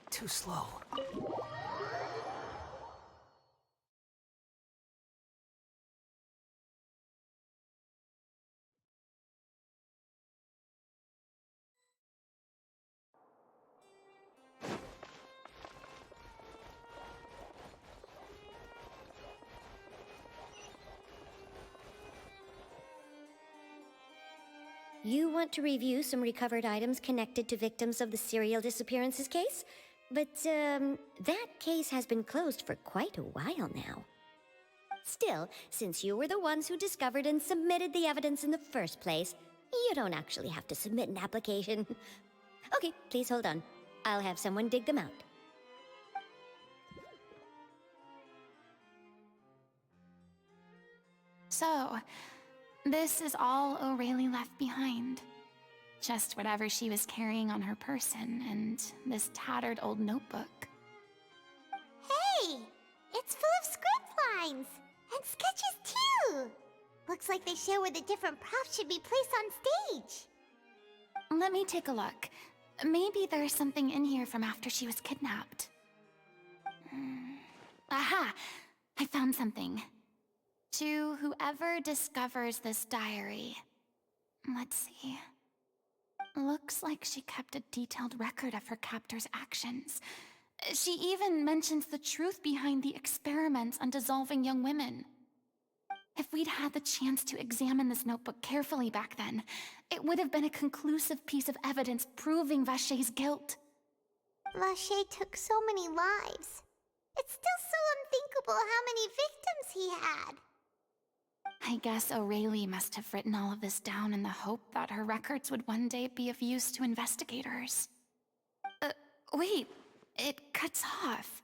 Too slow. You want to review some recovered items connected to victims of the serial disappearances case? But, that case has been closed for quite a while now. Still, since you were the ones who discovered and submitted the evidence in the first place, you don't actually have to submit an application. Okay, please hold on. I'll have someone dig them out. So, this is all Aurelie left behind. Just whatever she was carrying on her person and this tattered old notebook. Hey! It's full of script lines! And sketches too! Looks like they show where the different props should be placed on stage. Let me take a look. Maybe there's something in here from after she was kidnapped. Aha! I found something. To whoever discovers this diary. Let's see. Looks like she kept a detailed record of her captor's actions. She even mentions the truth behind the experiments on dissolving young women. If we'd had the chance to examine this notebook carefully back then, it would have been a conclusive piece of evidence proving Vacher's guilt. Vacher took so many lives. It's still so unthinkable how many victims he had. I guess Aurelie must have written all of this down in the hope that her records would one day be of use to investigators. Wait, it cuts off.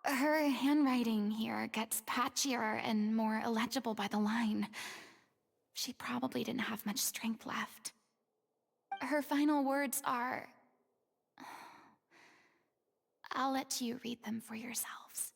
Her handwriting here gets patchier and more illegible by the line. She probably didn't have much strength left. Her final words are... I'll let you read them for yourselves.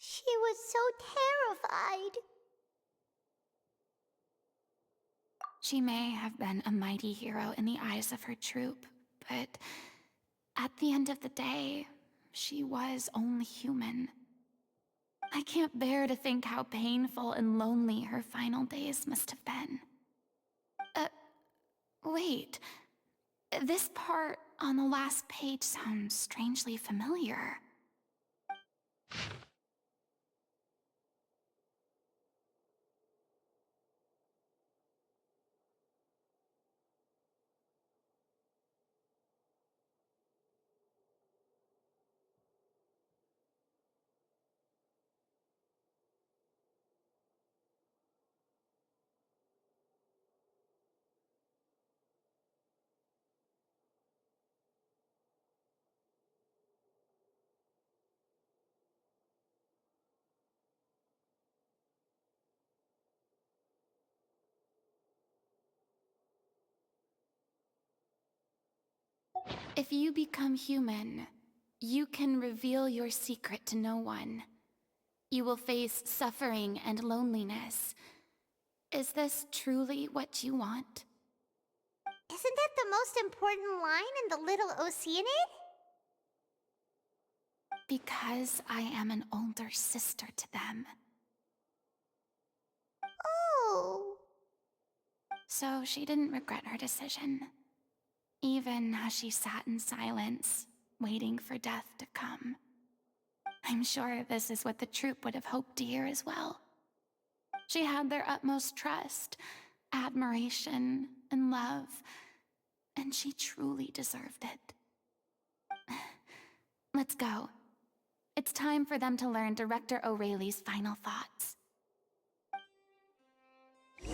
She was so terrified. She may have been a mighty hero in the eyes of her troop, but at the end of the day, she was only human. I can't bear to think how painful and lonely her final days must have been. Wait. This part on the last page sounds strangely familiar. If you become human, you can reveal your secret to no one. You will face suffering and loneliness. Is this truly what you want? Isn't that the most important line in the Little Oceanid? Because I am an older sister to them. Oh. So she didn't regret her decision, even as she sat in silence, waiting for death to come. I'm sure this is what the troupe would have hoped to hear as well. She had their utmost trust, admiration, and love, and she truly deserved it. Let's go. It's time for them to learn Director O'Reilly's final thoughts. These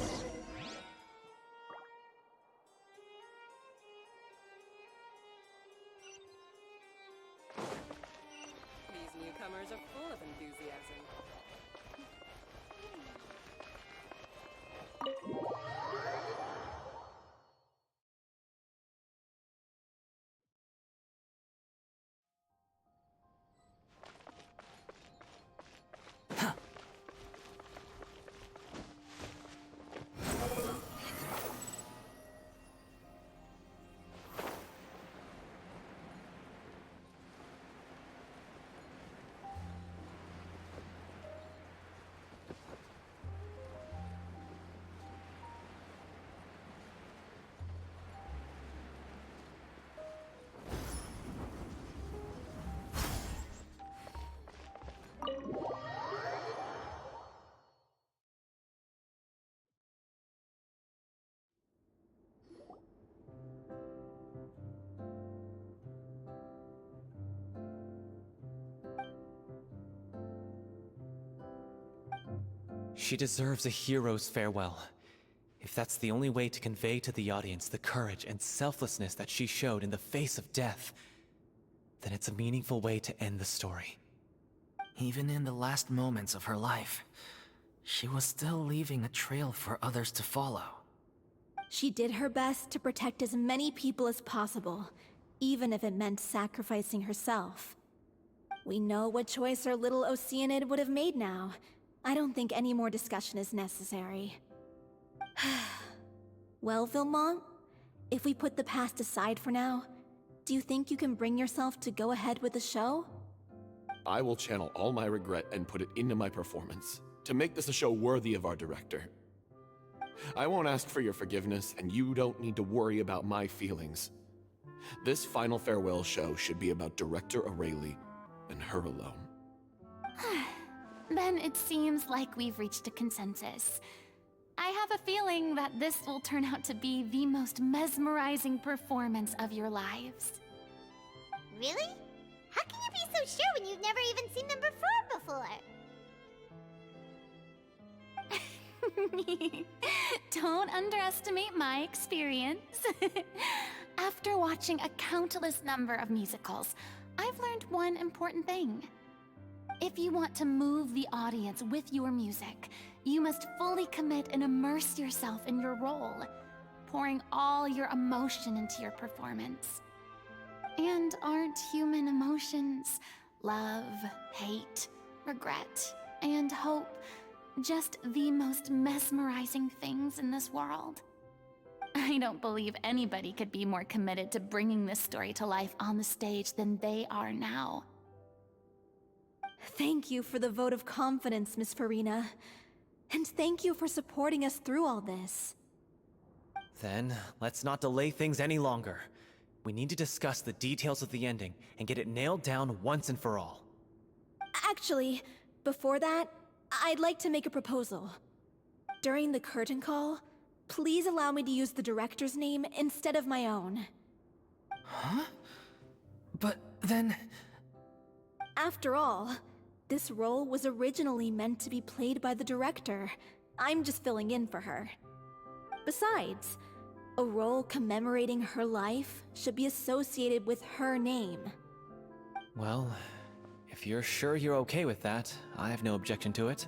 newcomers are full of enthusiasm. She deserves a hero's farewell. If that's the only way to convey to the audience the courage and selflessness that she showed in the face of death, then it's a meaningful way to end the story. Even in the last moments of her life, she was still leaving a trail for others to follow. She did her best to protect as many people as possible, even if it meant sacrificing herself. We know what choice our little Oceanid would have made now. I don't think any more discussion is necessary. Well, Vilmont, if we put the past aside for now, do you think you can bring yourself to go ahead with the show? I will channel all my regret and put it into my performance, to make this a show worthy of our director. I won't ask for your forgiveness, and you don't need to worry about my feelings. This final farewell show should be about Director O'Reilly and her alone. Then it seems like we've reached a consensus. I have a feeling that this will turn out to be the most mesmerizing performance of your lives. Really? How can you be so sure when you've never even seen them perform before? Don't underestimate my experience. After watching a countless number of musicals, I've learned one important thing. If you want to move the audience with your music, you must fully commit and immerse yourself in your role, pouring all your emotion into your performance. And aren't human emotions, love, hate, regret, and hope, just the most mesmerizing things in this world? I don't believe anybody could be more committed to bringing this story to life on the stage than they are now. Thank you for the vote of confidence, Miss Furina. And thank you for supporting us through all this. Then, let's not delay things any longer. We need to discuss the details of the ending and get it nailed down once and for all. Actually, before that, I'd like to make a proposal. During the curtain call, please allow me to use the director's name instead of my own. Huh? But then... After all, this role was originally meant to be played by the director. I'm just filling in for her. Besides, a role commemorating her life should be associated with her name. Well, if you're sure you're okay with that, I have no objection to it.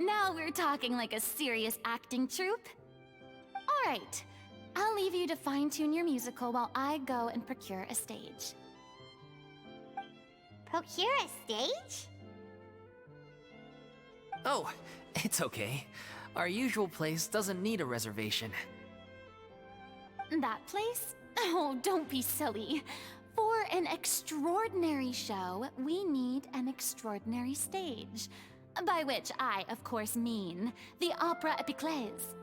Now we're talking like a serious acting troupe. All right, I'll leave you to fine-tune your musical while I go and procure a stage. procure a stage? Oh, it's okay. Our usual place doesn't need a reservation. That place? Oh, don't be silly. For an extraordinary show, we need an extraordinary stage. By which I, of course, mean the Opera Epiclese.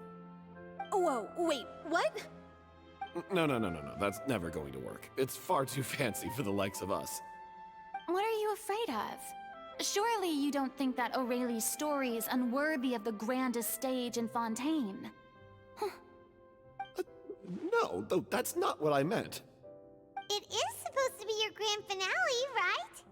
Whoa, wait, what? No. That's never going to work. It's far too fancy for the likes of us. What are you afraid of? Surely you don't think that Aurelie's story is unworthy of the grandest stage in Fontaine? No, though that's not what I meant. It is supposed to be your grand finale, right?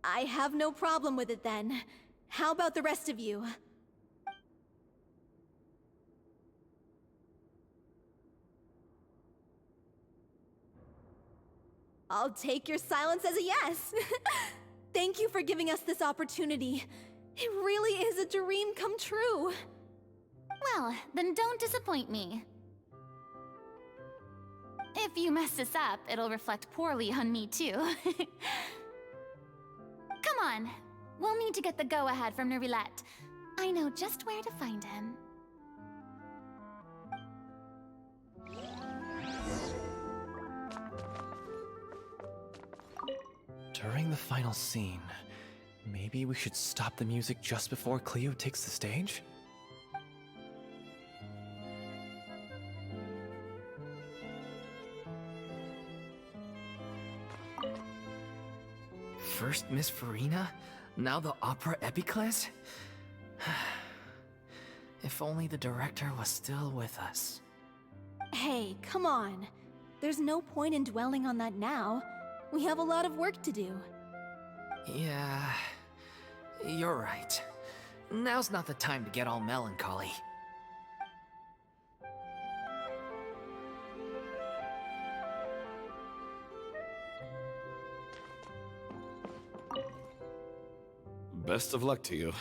I have no problem with it then. How about the rest of you? I'll take your silence as a yes. Thank you for giving us this opportunity. It really is a dream come true. Well, then don't disappoint me. If you mess this up, it'll reflect poorly on me too. Come on, we'll need to get the go-ahead from Nervilette. I know just where to find him. During the final scene, maybe we should stop the music just before Cleo takes the stage? First Miss Furina, now the Opera Epiclese? If only the director was still with us. Hey, come on. There's no point in dwelling on that now. We have a lot of work to do. Yeah, you're right. Now's not the time to get all melancholy. Best of luck to you.